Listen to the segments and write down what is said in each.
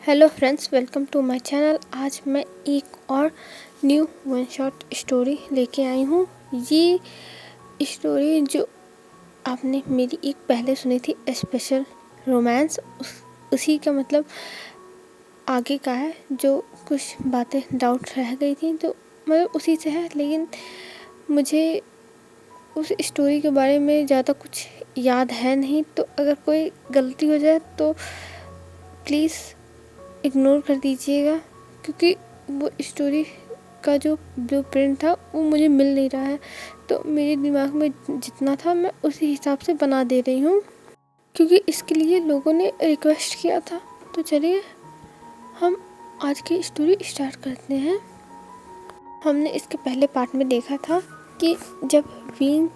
Hello friends, welcome to my channel. आज मैं एक और न्यू वन शॉट स्टोरी लेके आई हूँ। ये स्टोरी जो आपने मेरी एक पहले सुनी थी, स्पेशल रोमांस, उसी का मतलब आगे का है। जो कुछ बातें डाउट रह गई थी तो मतलब उसी से है, लेकिन मुझे उस स्टोरी के बारे में ज़्यादा कुछ याद है नहीं, तो अगर कोई गलती हो जाए तो प्लीज़ इग्नोर कर दीजिएगा, क्योंकि वो स्टोरी का जो ब्लूप्रिंट था वो मुझे मिल नहीं रहा है। तो मेरे दिमाग में जितना था मैं उसी हिसाब से बना दे रही हूँ, क्योंकि इसके लिए लोगों ने रिक्वेस्ट किया था। तो चलिए हम आज की स्टोरी स्टार्ट करते हैं। हमने इसके पहले पार्ट में देखा था कि जब विंग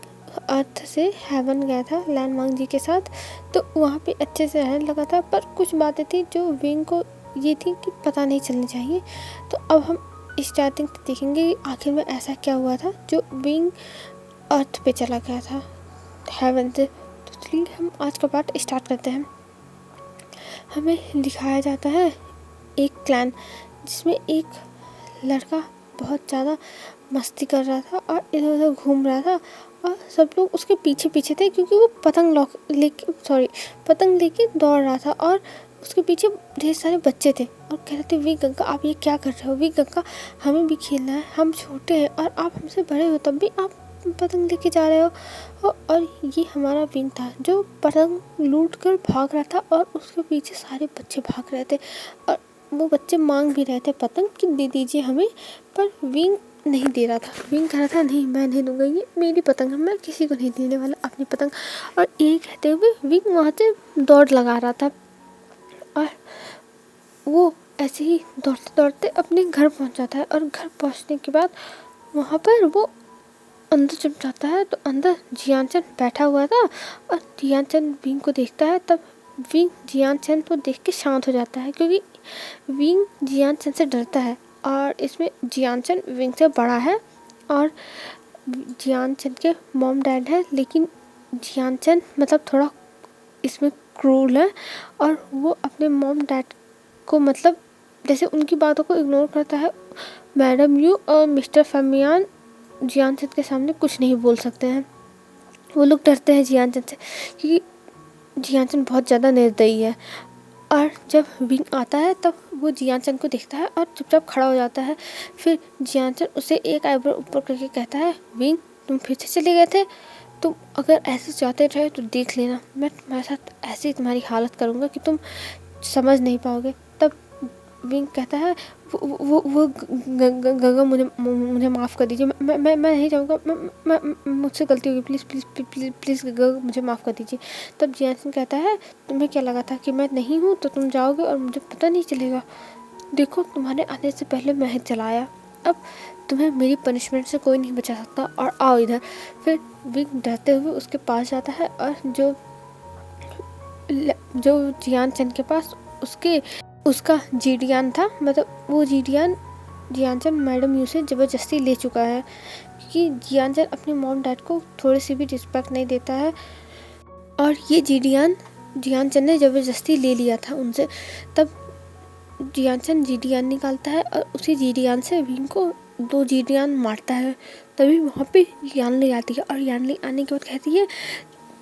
अर्थ से हेवन गया था लैंडमार्क जी के साथ, तो वहाँ पे अच्छे से रहने लगा था, पर कुछ बातें थी जो विंग को ये थी कि पता नहीं चलनी चाहिए। तो अब हम स्टार्टिंग से देखेंगे आखिर में ऐसा क्या हुआ था जो विंग अर्थ पे चला गया था हेवन से। तो चलिए हम आज का पार्ट स्टार्ट करते हैं। हमें दिखाया जाता है एक क्लैन जिसमें एक लड़का बहुत ज़्यादा मस्ती कर रहा था और इधर उधर घूम रहा था, और सब लोग उसके पीछे पीछे थे, क्योंकि वो पतंग लेके दौड़ रहा था और उसके पीछे ढेर सारे बच्चे थे और कह रहे थे, वी गंगा आप ये क्या कर रहे हो, वी गंगा हमें भी खेलना है, हम छोटे हैं और आप हमसे बड़े हो, तब भी आप पतंग लेके जा रहे हो। और ये हमारा विंग था जो पतंग लूट कर भाग रहा था और उसके पीछे सारे बच्चे भाग रहे थे, और वो बच्चे मांग भी रहे थे पतंग कि दे दीजिए हमें, पर विंग नहीं दे रहा था। विंग कह रहा था, नहीं मैं नहीं दूंगा, ये मेरी पतंग है, मैं किसी को नहीं देने वाला अपनी पतंग। और ये कहते हुए विंग वहाँ से दौड़ लगा रहा था, और वो ऐसे ही दौड़ते दौड़ते अपने घर पहुँच जाता है। और घर पहुँचने के बाद वहाँ पर वो अंदर जब जाता है तो अंदर जियानचंद बैठा हुआ था, और जियानचंद विंग को देखता है। तब विंग जियानचंद को देख के शांत हो जाता है, क्योंकि विंग जियानचंद से डरता है, और इसमें जियानचंद विंग से बड़ा है और जियानचंद के मॉम डैड है, लेकिन जियानचंद मतलब थोड़ा इसमें क्रूर है, और वो अपने मॉम डैड को मतलब जैसे उनकी बातों को इग्नोर करता है। मैडम यू और मिस्टर फमियान जियानचंद के सामने कुछ नहीं बोल सकते हैं, वो लोग डरते हैं जियानचंद से, क्योंकि जियानचंद बहुत ज़्यादा निर्दयी है। और जब विंग आता है तब वो जियानचंद को देखता है और चुपचाप खड़ा हो जाता है। फिर जियानचंद उसे एक आईब्रो ऊपर करके कहता है, विंग तुम फिर से चले गए थे, तुम अगर ऐसे जाते रहे तो देख लेना, मैं तुम्हारे साथ ऐसे तुम्हारी हालत करूँगा कि तुम समझ नहीं पाओगे। तब विंग कहता है, वो गंगा मुझे माफ़ कर दीजिए, मैं नहीं चाहूँगा, मैं मुझसे गलती होगी, please please please please Ganga मुझे माफ़ कर दीजिए। तब जियानचंद कहता है, तुम्हें क्या लगा था कि मैं नहीं हूँ तो तुम जाओगे और मुझे पता नहीं चलेगा, देखो तुम्हारे आने से पहले मैं ही चलाया, अब तुम्हें मेरी पनिशमेंट से कोई नहीं बचा सकता, और आओ इधर। फिर विंग डरते हुए उसके पास जाता है, और जो जियानचंद के पास उसका जीडियान था, मतलब वो जीडियान जियानचंद मैडम यू से ज़बरदस्ती ले चुका है, क्योंकि जियानचंद अपने मॉम डैड को थोड़ी सी भी रिस्पेक्ट नहीं देता है, और ये जीडियान जियानचंद ने ज़बरदस्ती ले लिया था उनसे। तब जियानचंद जीडियान निकालता है और उसी जीडियान से विंग को 2 जीडियान मारता है। तभी वहाँ पे यानली आती है, और यानली आने के बाद कहती है,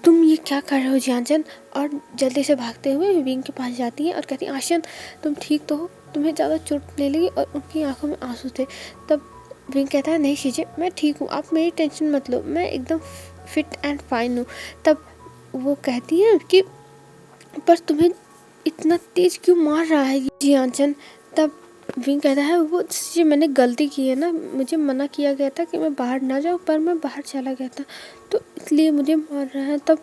तुम ये क्या कर रहे हो जियानचंद, और जल्दी से भागते हुए विंग के पास जाती है और कहती है, आशियन तुम ठीक तो हो, तुम्हें ज़्यादा चोट ले लगी, और उनकी आंखों में आंसू थे। तब विंग कहता है, नहीं शीजे मैं ठीक हूँ, आप मेरी टेंशन मत लो, मैं एकदम फिट एंड फाइन हूँ। तब वो कहती है कि पर तुम्हें इतना तेज क्यों मार रहा है जियानचंद। तब विंग कहता है, वो जी मैंने गलती की है ना, मुझे मना किया गया था कि मैं बाहर ना जाऊँ, पर मैं बाहर चला गया था तो इसलिए मुझे मार रहा है। तब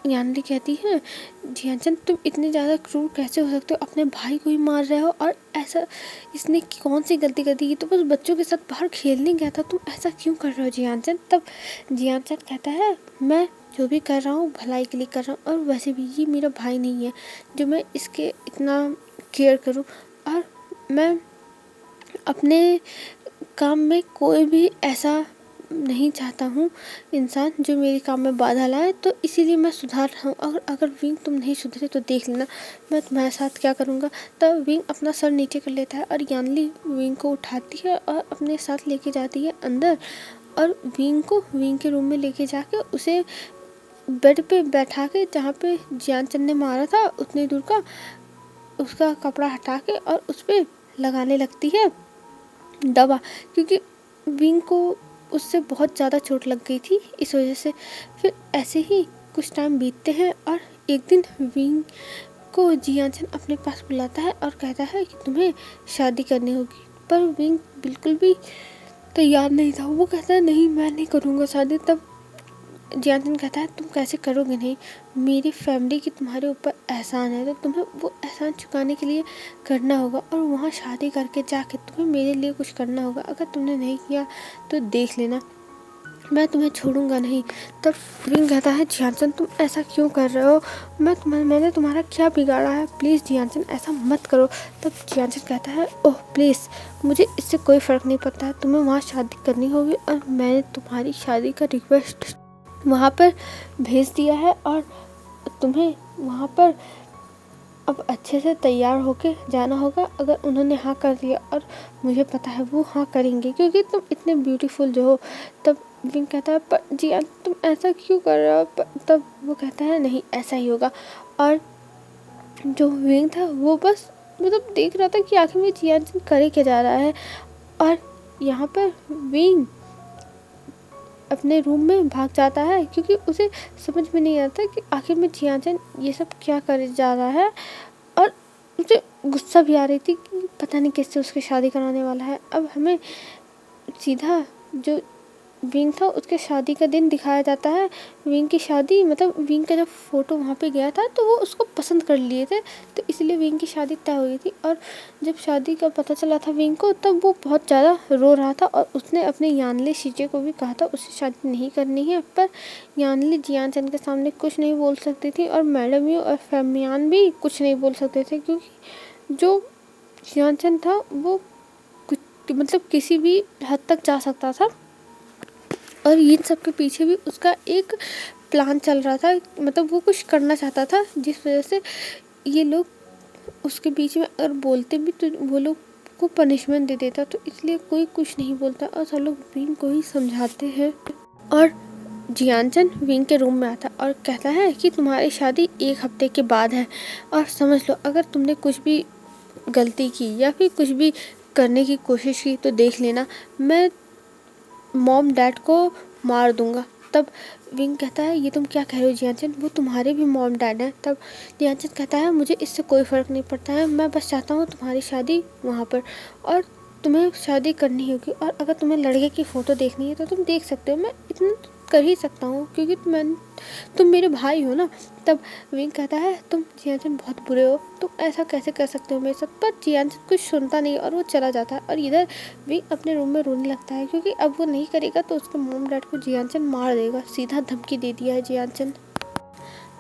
यानली कहती है, जियानचंद तुम इतने ज़्यादा क्रूर कैसे हो सकते हो, अपने भाई को ही मार रहे हो, और ऐसा इसने कौन सी गलती कर दी, ये तो बस बच्चों के साथ बाहर खेलने गया था, तुम ऐसा क्यों कर रहे हो जियानचंद। तब जियानचंद कहता है, मैं जो भी कर रहा हूँ भलाई के लिए कर रहा हूँ, और वैसे भी ये मेरा भाई नहीं है जो मैं इसके इतना केयर करूँ, और मैं अपने काम में कोई भी ऐसा नहीं चाहता हूँ इंसान जो मेरे काम में बाधा लाए, तो इसीलिए मैं सुधार रहा हूँ। और अगर विंग तुम नहीं सुधरे तो देख लेना मैं तुम्हारे साथ क्या करूँगा। तब विंग अपना सर नीचे कर लेता है और यानली विंग को उठाती है और अपने साथ लेके जाती है अंदर, और विंग को विंग के रूम में लेके जाके उसे बेड पे बैठा के, जहाँ पे जियानचंद ने मारा था उतनी दूर का, उसका कपड़ा हटा के और उस पर लगाने लगती है दवा, क्योंकि विंग को उससे बहुत ज़्यादा चोट लग गई थी इस वजह से। फिर ऐसे ही कुछ टाइम बीतते हैं और एक दिन विंग को जियानचंद अपने पास बुलाता है और कहता है कि तुम्हें शादी करनी होगी, पर विंग बिल्कुल भी तैयार नहीं था। वो कहता है नहीं मैं नहीं करूँगा शादी। तब जियानचंद कहता है तुम कैसे करोगे नहीं, मेरी फैमिली की तुम्हारे ऊपर एहसान है, तो तुम्हें वो एहसान चुकाने के लिए करना होगा और वहाँ शादी करके जाके तुम्हें मेरे लिए कुछ करना होगा। अगर तुमने नहीं किया तो देख लेना मैं तुम्हें छोड़ूंगा नहीं। तब विंग कहता है जियानचंद तुम ऐसा क्यों कर रहे हो, मैंने तुम्हारा क्या बिगाड़ा है, प्लीज़ जियानचंद ऐसा मत करो। तब जियानचंद कहता है ओह प्लीज़, मुझे इससे कोई फ़र्क नहीं पड़ता है, तुम्हें वहाँ शादी करनी होगी और मैंने तुम्हारी शादी का रिक्वेस्ट वहाँ पर भेज दिया है और तुम्हें वहाँ पर अब अच्छे से तैयार होके जाना होगा। अगर उन्होंने हाँ कर दिया, और मुझे पता है वो हाँ करेंगे क्योंकि तुम इतने ब्यूटीफुल जो हो। तब विंग कहता है पर जियान तुम ऐसा क्यों कर रहे हो। तब वो कहता है नहीं ऐसा ही होगा। और जो विंग था वो बस मतलब देख रहा था कि आखिर में जियान करे क्या जा रहा है। और यहाँ पर विंग अपने रूम में भाग जाता है क्योंकि उसे समझ में नहीं आता कि आखिर में जियानचंद ये सब क्या करे जा रहा है। और उसे गुस्सा भी आ रही थी कि पता नहीं किससे उसकी शादी कराने वाला है। अब हमें सीधा जो विंग था उसके शादी का दिन दिखाया जाता है। विंग की शादी मतलब विंग का जब फ़ोटो वहाँ पे गया था तो वो उसको पसंद कर लिए थे, तो इसलिए विंग की शादी तय हुई थी। और जब शादी का पता चला था विंग को, तब वो बहुत ज़्यादा रो रहा था और उसने अपने यानली शीजे को भी कहा था उसे शादी नहीं करनी है। पर यानली जियानचंद के सामने कुछ नहीं बोल सकती थी और मैडम यू और फैमियान भी कुछ नहीं बोल सकते थे, क्योंकि जो जियानचंद था वो कुछ मतलब किसी भी हद तक जा सकता था। और इन सब के पीछे भी उसका एक प्लान चल रहा था, मतलब वो कुछ करना चाहता था जिस वजह से ये लोग उसके बीच में अगर बोलते भी तो वो लोग को पनिशमेंट दे देता, तो इसलिए कोई कुछ नहीं बोलता और सब लोग विंग को ही समझाते हैं। और जियानचंद विंग के रूम में आता और कहता है कि तुम्हारी शादी 1 हफ्ते के बाद है और समझ लो अगर तुमने कुछ भी गलती की या फिर कुछ भी करने की कोशिश की तो देख लेना मैं मॉम डैड को मार दूंगा। तब विंग कहता है ये तुम क्या कह रहे हो जियानचंद, वो तुम्हारे भी मॉम डैड हैं। तब जियानचंद कहता है मुझे इससे कोई फ़र्क नहीं पड़ता है, मैं बस चाहता हूँ तुम्हारी शादी वहाँ पर, और तुम्हें शादी करनी होगी। और अगर तुम्हें लड़के की फ़ोटो देखनी है तो तुम देख सकते हो, मैं इतना कर ही सकता हूँ क्योंकि तुम मेरे भाई हो ना। तब विंग कहता है तुम जियानचंद बहुत बुरे हो, तुम ऐसा कैसे कर सकते हो मेरे साथ। पर जियानचंद कुछ सुनता नहीं और वो चला जाता है। और इधर विंग अपने रूम में रोने लगता है क्योंकि अब वो नहीं करेगा तो उसके मॉम डैड को जियानचंद मार देगा, सीधा धमकी दे दिया है जियानचंद।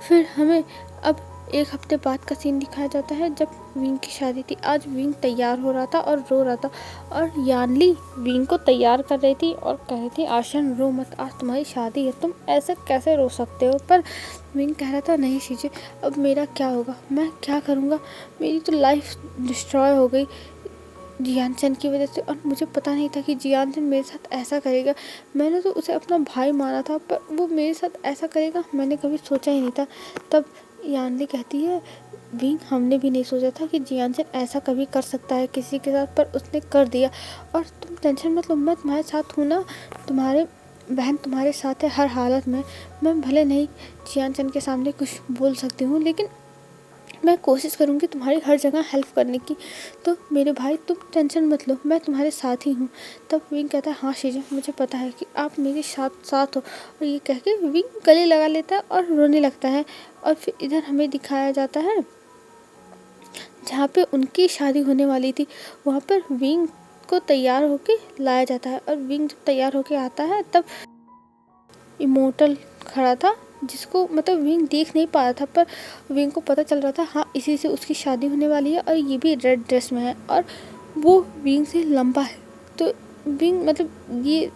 फिर हमें अब 1 हफ्ते बाद का सीन दिखाया जाता है जब विंग की शादी थी। आज विंग तैयार हो रहा था और रो रहा था और यानली विंग को तैयार कर रही थी और कह रही थी आशन रो मत, आज तुम्हारी शादी है, तुम ऐसे कैसे रो सकते हो। पर विंग कह रहा था नहीं शीजे, अब मेरा क्या होगा, मैं क्या करूँगा, मेरी तो लाइफ डिस्ट्रॉय हो गई जियानचंद की वजह से। और मुझे पता नहीं था कि जियानचंद मेरे साथ ऐसा करेगा, मैंने तो उसे अपना भाई माना था पर वो मेरे साथ ऐसा करेगा मैंने कभी सोचा ही नहीं था। तब यानली कहती है विंग हमने भी नहीं सोचा था कि जियानचंद ऐसा कभी कर सकता है किसी के साथ, पर उसने कर दिया। और तुम टेंशन मत लो, मैं तुम्हारे साथ हूँ ना, तुम्हारे बहन तुम्हारे साथ है हर हालत में। मैं भले नहीं जियानचंद के सामने कुछ बोल सकती हूँ लेकिन मैं कोशिश करूँगी तुम्हारी हर जगह हेल्प करने की, तो मेरे भाई तुम टेंशन मत लो, मैं तुम्हारे साथ ही हूँ। तब विंग कहता है हाँ शीजा मुझे पता है कि आप मेरे साथ हो। और ये कह के विंग गले लगा लेता है और रोने लगता है। और फिर इधर हमें दिखाया जाता है जहाँ पे उनकी शादी होने वाली थी, वहाँ पर विंग को तैयार होके लाया जाता है। और विंग जब तैयार होके आता है तब इमोर्टल खड़ा था जिसको मतलब विंग देख नहीं पा रहा था, पर विंग को पता चल रहा था हाँ इसी से उसकी शादी होने वाली है और ये भी रेड ड्रेस में है और वो विंग से लंबा है। तो विंग मतलब ये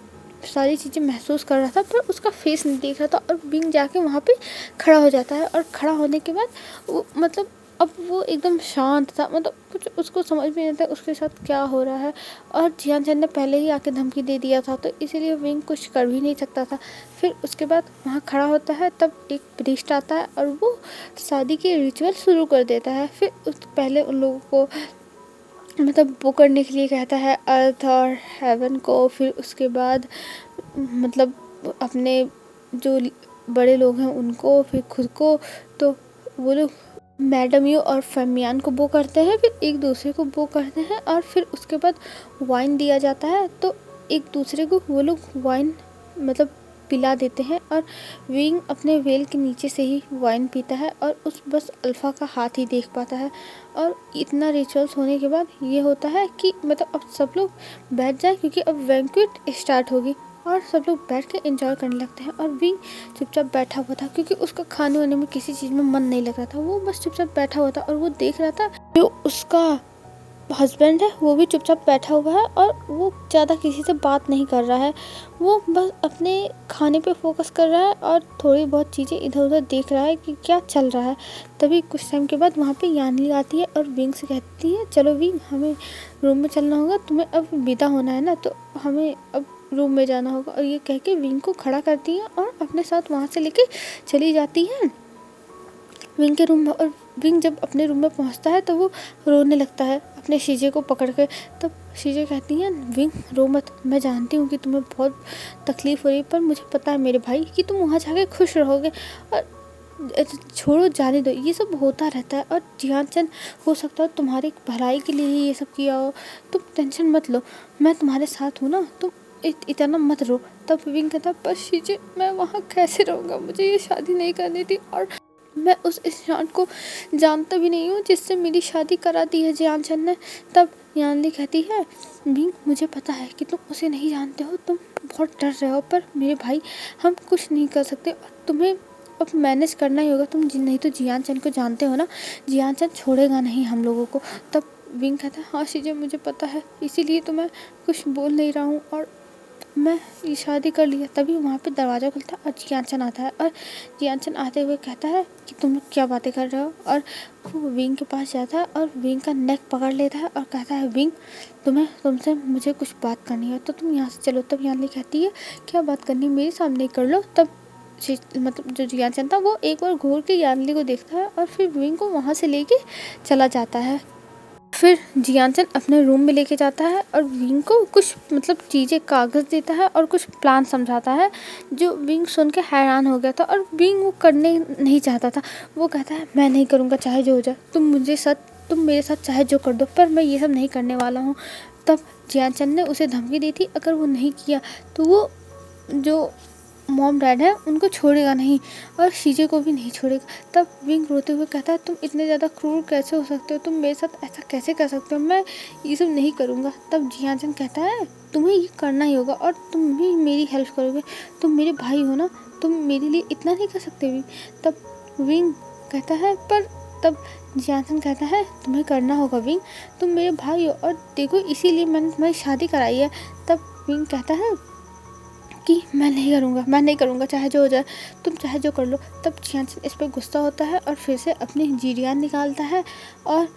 सारी चीज़ें महसूस कर रहा था पर उसका फेस नहीं देख रहा था। और विंग जाके वहाँ पे खड़ा हो जाता है और खड़ा होने के बाद वो मतलब अब वो एकदम शांत था, मतलब कुछ उसको समझ में नहीं आता उसके साथ क्या हो रहा है। और जियान चंद ने पहले ही आके धमकी दे दिया था तो इसीलिए विंग कुछ कर भी नहीं सकता था। फिर उसके बाद वहाँ खड़ा होता है, तब एक प्रीस्ट आता है और वो शादी के रिचुअल शुरू कर देता है। फिर उस पहले उन लोगों को मतलब वो करने के लिए कहता है अर्थ और हेवन को। फिर उसके बाद मतलब अपने जो बड़े लोग हैं उनको, फिर खुद को। तो वो लोग मैडम यू और फेमियान को वो करते हैं, फिर एक दूसरे को वो करते हैं। और फिर उसके बाद वाइन दिया जाता है तो एक दूसरे को वो लोग वाइन मतलब पिला देते हैं। और विंग अपने वेल के नीचे से ही वाइन पीता है और उस बस अल्फ़ा का हाथ ही देख पाता है। और इतना रिचुअल्स होने के बाद ये होता है कि मतलब अब सब लोग बैठ जाए क्योंकि अब बैंक्वेट स्टार्ट होगी। और सब लोग बैठ के एंजॉय करने लगते हैं। और विंग चुपचाप बैठा हुआ था क्योंकि उसका खाने वाने में किसी चीज़ में मन नहीं लग रहा था। वो बस चुपचाप बैठा हुआ था और वो देख रहा था जो उसका हस्बैंड है वो भी चुपचाप बैठा हुआ है और वो ज़्यादा किसी से बात नहीं कर रहा है। वो बस अपने खाने पे फोकस कर रहा है और थोड़ी बहुत चीज़ें इधर उधर देख रहा है कि क्या चल रहा है। तभी कुछ टाइम के बाद वहाँ पे यानली आती है और विंग से कहती है चलो विंग हमें रूम में चलना होगा, तुम्हें अब विदा होना है ना तो हमें अब रूम में जाना होगा। और ये कह के विंग को खड़ा करती है और अपने साथ वहाँ से लेके चली जाती है विंग के रूम में। और विंग जब अपने रूम में पहुंचता है तो वो रोने लगता है अपने शीजे को पकड़ के। तब शीजे कहती हैं विंग रो मत, मैं जानती हूँ कि तुम्हें बहुत तकलीफ़ हो रही है पर मुझे पता है मेरे भाई कि तुम वहाँ जाके खुश रहोगे। और छोड़ो जाने दो, ये सब होता रहता है। और जियान चंद हो सकता है तुम्हारी भलाई के लिए ही ये सब किया हो, तुम टेंशन मत लो, मैं तुम्हारे साथ हूँ ना, तुम इतना मत रो। तब विंग कहता पर शीजे मैं वहाँ कैसे रहूँगा, मुझे ये शादी नहीं करनी थी और मैं उस इंसान को जानता भी नहीं हूँ जिससे मेरी शादी करा दी है जियान चंद ने। तब यानली कहती है विंग मुझे पता है कि तुम उसे नहीं जानते हो, तुम बहुत डर रहे हो पर मेरे भाई हम कुछ नहीं कर सकते और तुम्हें अब मैनेज करना ही होगा। तुम नहीं तो जियान चंद को जानते हो ना, जियान चंद छोड़ेगा नहीं हम लोगों को। तब विंग कहता है हाँ शीजे मुझे पता है, इसीलिए तो मैं कुछ बोल नहीं रहा हूँ और मैं ये शादी कर लिया। तभी वहाँ पे दरवाज़ा खुलता है और जियानचन आता है। और जियानचन आते हुए कहता है कि तुम लोग क्या बातें कर रहे हो। और वो विंग के पास जाता है और विंग का नेक पकड़ लेता है और कहता है विंग तुमसे मुझे कुछ बात करनी है तो तुम यहाँ से चलो। तब यानली कहती है क्या बात करनी, मेरे सामने कर लो। तब मतलब जो जियानचन था वो एक बार घूर के यानली को देखता है और फिर विंग को वहाँ से लेके चला जाता है। फिर जियानचंद अपने रूम में लेके जाता है और विंग को कुछ मतलब चीज़ें कागज़ देता है और कुछ प्लान समझाता है जो विंग सुन के हैरान हो गया था। और विंग वो करने नहीं चाहता था, वो कहता है मैं नहीं करूँगा चाहे जो हो जाए, तुम मेरे साथ चाहे जो कर दो पर मैं ये सब नहीं करने वाला हूँ। तब जियानचंद ने उसे धमकी दी थी अगर वो नहीं किया तो वो जो मॉम डैड है उनको छोड़ेगा नहीं और शीजे को भी नहीं छोड़ेगा। तब विंग रोते हुए कहता है तुम इतने ज़्यादा क्रूर कैसे हो सकते हो, तुम मेरे साथ ऐसा कैसे कर सकते हो, मैं ये सब नहीं करूँगा। तब जियानचंद कहता है तुम्हें ये करना ही होगा और तुम भी मेरी हेल्प करोगे, तुम मेरे भाई हो ना, तुम मेरे लिए इतना नहीं कर सकते भी। तब विंग कहता है पर तब जियानचंद कहता है तुम्हें करना होगा विंग, तुम मेरे भाई हो और देखो इसीलिए मैंने तुम्हारी शादी कराई है। तब विंग कहता है कि मैं नहीं करूँगा चाहे जो हो जाए, तुम चाहे जो कर लो। तब जियानचंद इस पर गुस्सा होता है और फिर से अपनी जीरियान निकालता है और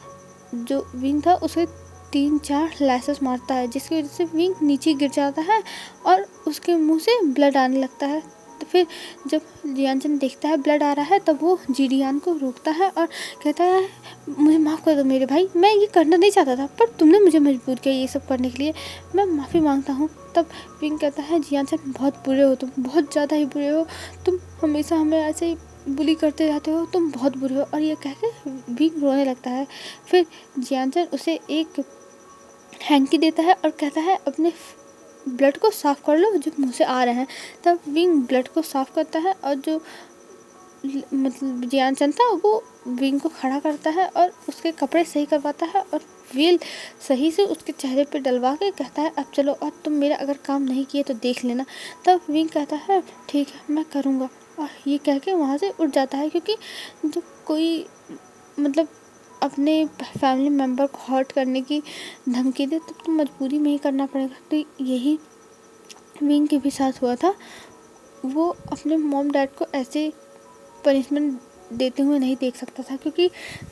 जो विंग था उसे 3-4 लैसेस मारता है जिसकी वजह से विंग नीचे गिर जाता है और उसके मुंह से ब्लड आने लगता है। तो फिर जब जियानचंद देखता है ब्लड आ रहा है तब वो जीरियान को रोकता है और कहता है मुझे माफ़ कर दो मेरे भाई, मैं ये करना नहीं चाहता था पर तुमने मुझे मजबूर किया ये सब करने के लिए, मैं माफ़ी मांगता हूँ। तब विंग कहता है जियानचंद बहुत बुरे हो, तुम बहुत ज़्यादा ही बुरे हो, तुम हमेशा हमें ऐसे ही बुली करते रहते हो, तुम बहुत बुरे हो। और ये कह के विंग रोने लगता है। फिर जियानचंद उसे एक हैंकी देता है और कहता है अपने ब्लड को साफ़ कर लो जो मुँह से आ रहे हैं। तब विंग ब्लड को साफ़ करता है और जो मतलब जियानचंद था वो विंग को खड़ा करता है और उसके कपड़े सही करवाता है और व्हील सही से उसके चेहरे पे डलवा के कहता है अब चलो और तुम मेरा अगर काम नहीं किए तो देख लेना। तब विंग कहता है ठीक है मैं करूँगा और ये कह के वहाँ से उठ जाता है क्योंकि जब कोई मतलब अपने फैमिली मेम्बर को हर्ट करने की धमकी दे तब तो मजबूरी में ही करना पड़ेगा। तो यही विंग के भी साथ हुआ था। वो अपने मॉम डैड को ऐसे पनिशमेंट देते हुए नहीं देख सकता था, क्योंकि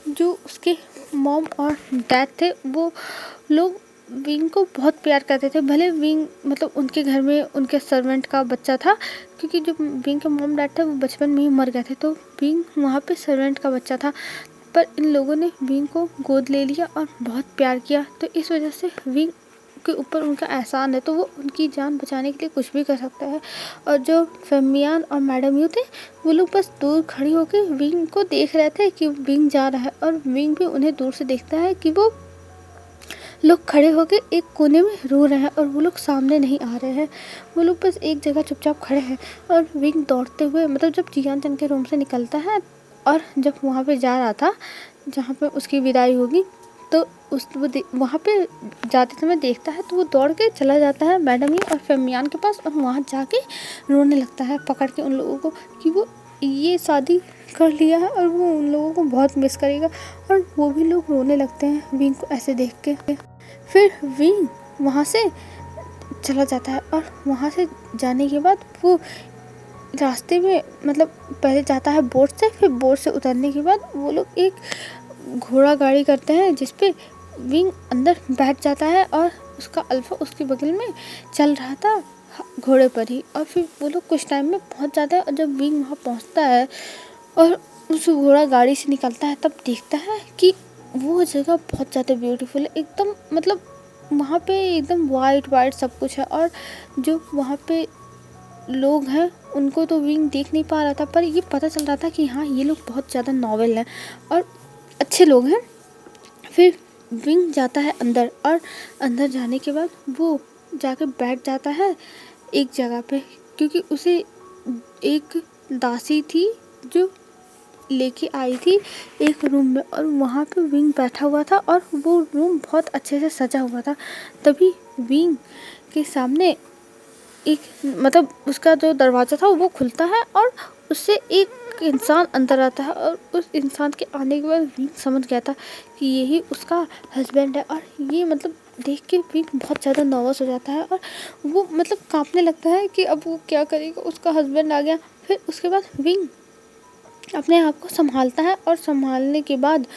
जो उसके मॉम और डैड थे वो लोग विंग को बहुत प्यार करते थे। भले विंग मतलब उनके घर में उनके सर्वेंट का बच्चा था, क्योंकि जो विंग के मॉम डैड थे वो बचपन में ही मर गए थे, तो विंग वहाँ पे सर्वेंट का बच्चा था। पर इन लोगों ने विंग को गोद ले लिया और बहुत प्यार किया, तो इस वजह से विंग के ऊपर उनका एहसान है, तो वो उनकी जान बचाने के लिए कुछ भी कर सकता है। और जो फेमियान और मैडम यू थे वो लोग बस दूर खड़ी होकर विंग को देख रहे थे कि विंग जा रहा है, और विंग भी उन्हें दूर से देखता है कि वो लोग खड़े होकर एक कोने में रो रहे हैं और वो लोग सामने नहीं आ रहे हैं। वो लोग बस एक जगह चुपचाप खड़े हैं। और विंग दौड़ते हुए मतलब जब जियान चंग के रूम से निकलता है और जब वहाँ पे जा रहा था जहाँ पे उसकी विदाई होगी, तो वहाँ पे जाते समय देखता है, तो वो दौड़ के चला जाता है मैडम ही और फेमियान के पास, और वहाँ जाके रोने लगता है पकड़ के उन लोगों को कि वो ये शादी कर लिया है और वो उन लोगों को बहुत मिस करेगा। और वो भी लोग रोने लगते हैं विंग को ऐसे देख के। फिर विंग वहाँ से चला जाता है, और वहाँ से जाने के बाद वो रास्ते में मतलब पहले जाता है बोट से, फिर बोट से उतरने के बाद वो लोग एक घोड़ा गाड़ी करते हैं जिसपे विंग अंदर बैठ जाता है, और उसका अल्फा उसके बगल में चल रहा था घोड़े पर ही। और फिर वो लोग कुछ टाइम में पहुंच जाता है, और जब विंग वहाँ पहुंचता है और उस घोड़ा गाड़ी से निकलता है, तब देखता है कि वो जगह बहुत ज़्यादा ब्यूटीफुल है एकदम। मतलब वहाँ पे एकदम वाइट सब कुछ है, और जो वहाँ पे लोग हैं उनको तो विंग देख नहीं पा रहा था, पर ये पता चल रहा था कि हाँ ये लोग बहुत ज़्यादा नॉवेल हैं और अच्छे लोग हैं। फिर विंग जाता है अंदर, और अंदर जाने के बाद वो जाके बैठ जाता है एक जगह पे, क्योंकि उसे एक दासी थी जो लेके आई थी एक रूम में, और वहाँ पे विंग बैठा हुआ था और वो रूम बहुत अच्छे से सजा हुआ था। तभी विंग के सामने एक मतलब उसका जो दरवाज़ा था वो खुलता है, और उससे एक इंसान अंदर आता है, और उस इंसान के आने के बाद विंग समझ गया था कि यही उसका हस्बैंड है। और ये मतलब देख के विंग बहुत ज़्यादा नर्वस हो जाता है, और वो मतलब कांपने लगता है कि अब वो क्या करेगा, उसका हस्बैंड आ गया। फिर उसके बाद विंग अपने आप को संभालता है, और संभालने के बाद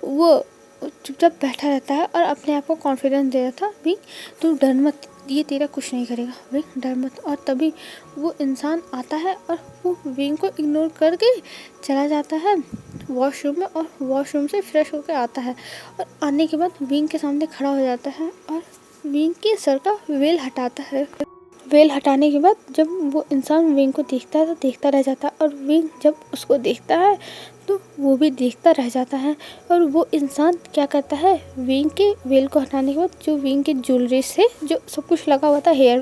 वो चुपचाप बैठा रहता है और अपने आप को कॉन्फिडेंस दे रहा था, विंग तू डर मत, ये तेरा कुछ नहीं करेगा, विंग डर मत। और तभी वो इंसान आता है और वो विंग को इग्नोर करके चला जाता है वॉशरूम में, और वॉशरूम से फ्रेश होकर आता है, और आने के बाद विंग के सामने खड़ा हो जाता है और विंग के सर का वेल हटाता है। वेल हटाने के बाद जब वो इंसान विंग को देखता है तो देखता रह जाता है, और विंग जब उसको देखता है तो वो भी देखता रह जाता है। और वो इंसान क्या करता है, विंग के वेल को हटाने के बाद जो विंग के ज्वेलरी से जो सब कुछ लगा हुआ था हेयर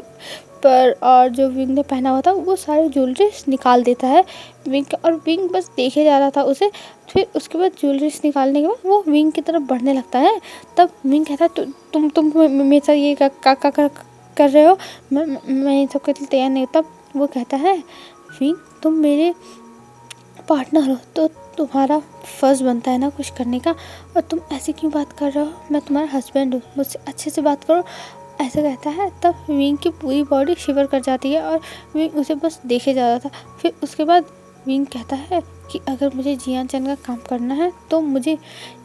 पर और जो विंग ने पहना हुआ था वो सारे ज्वेलरीज निकाल देता है विंग का, और विंग बस देखे जा रहा था उसे। फिर उसके बाद ज्वेलरीज निकालने के बाद वो विंग की तरफ बढ़ने लगता है। तब विंग कहता है तुम मेरे साथ ये कर रहे हो, मैं ये सब करने तैयार नहीं। तब वो कहता है विंग तुम मेरे पार्टनर हो तो तुम्हारा फर्ज बनता है ना कुछ करने का, और तुम ऐसे क्यों बात कर रहे हो, मैं तुम्हारा हस्बैंड हूँ, मुझसे अच्छे से बात करो, ऐसा कहता है। तब विंग की पूरी बॉडी शिवर कर जाती है और विंग उसे बस देखे जा रहा था। फिर उसके बाद विंग कहता है कि अगर मुझे जियान चैन का काम करना है तो मुझे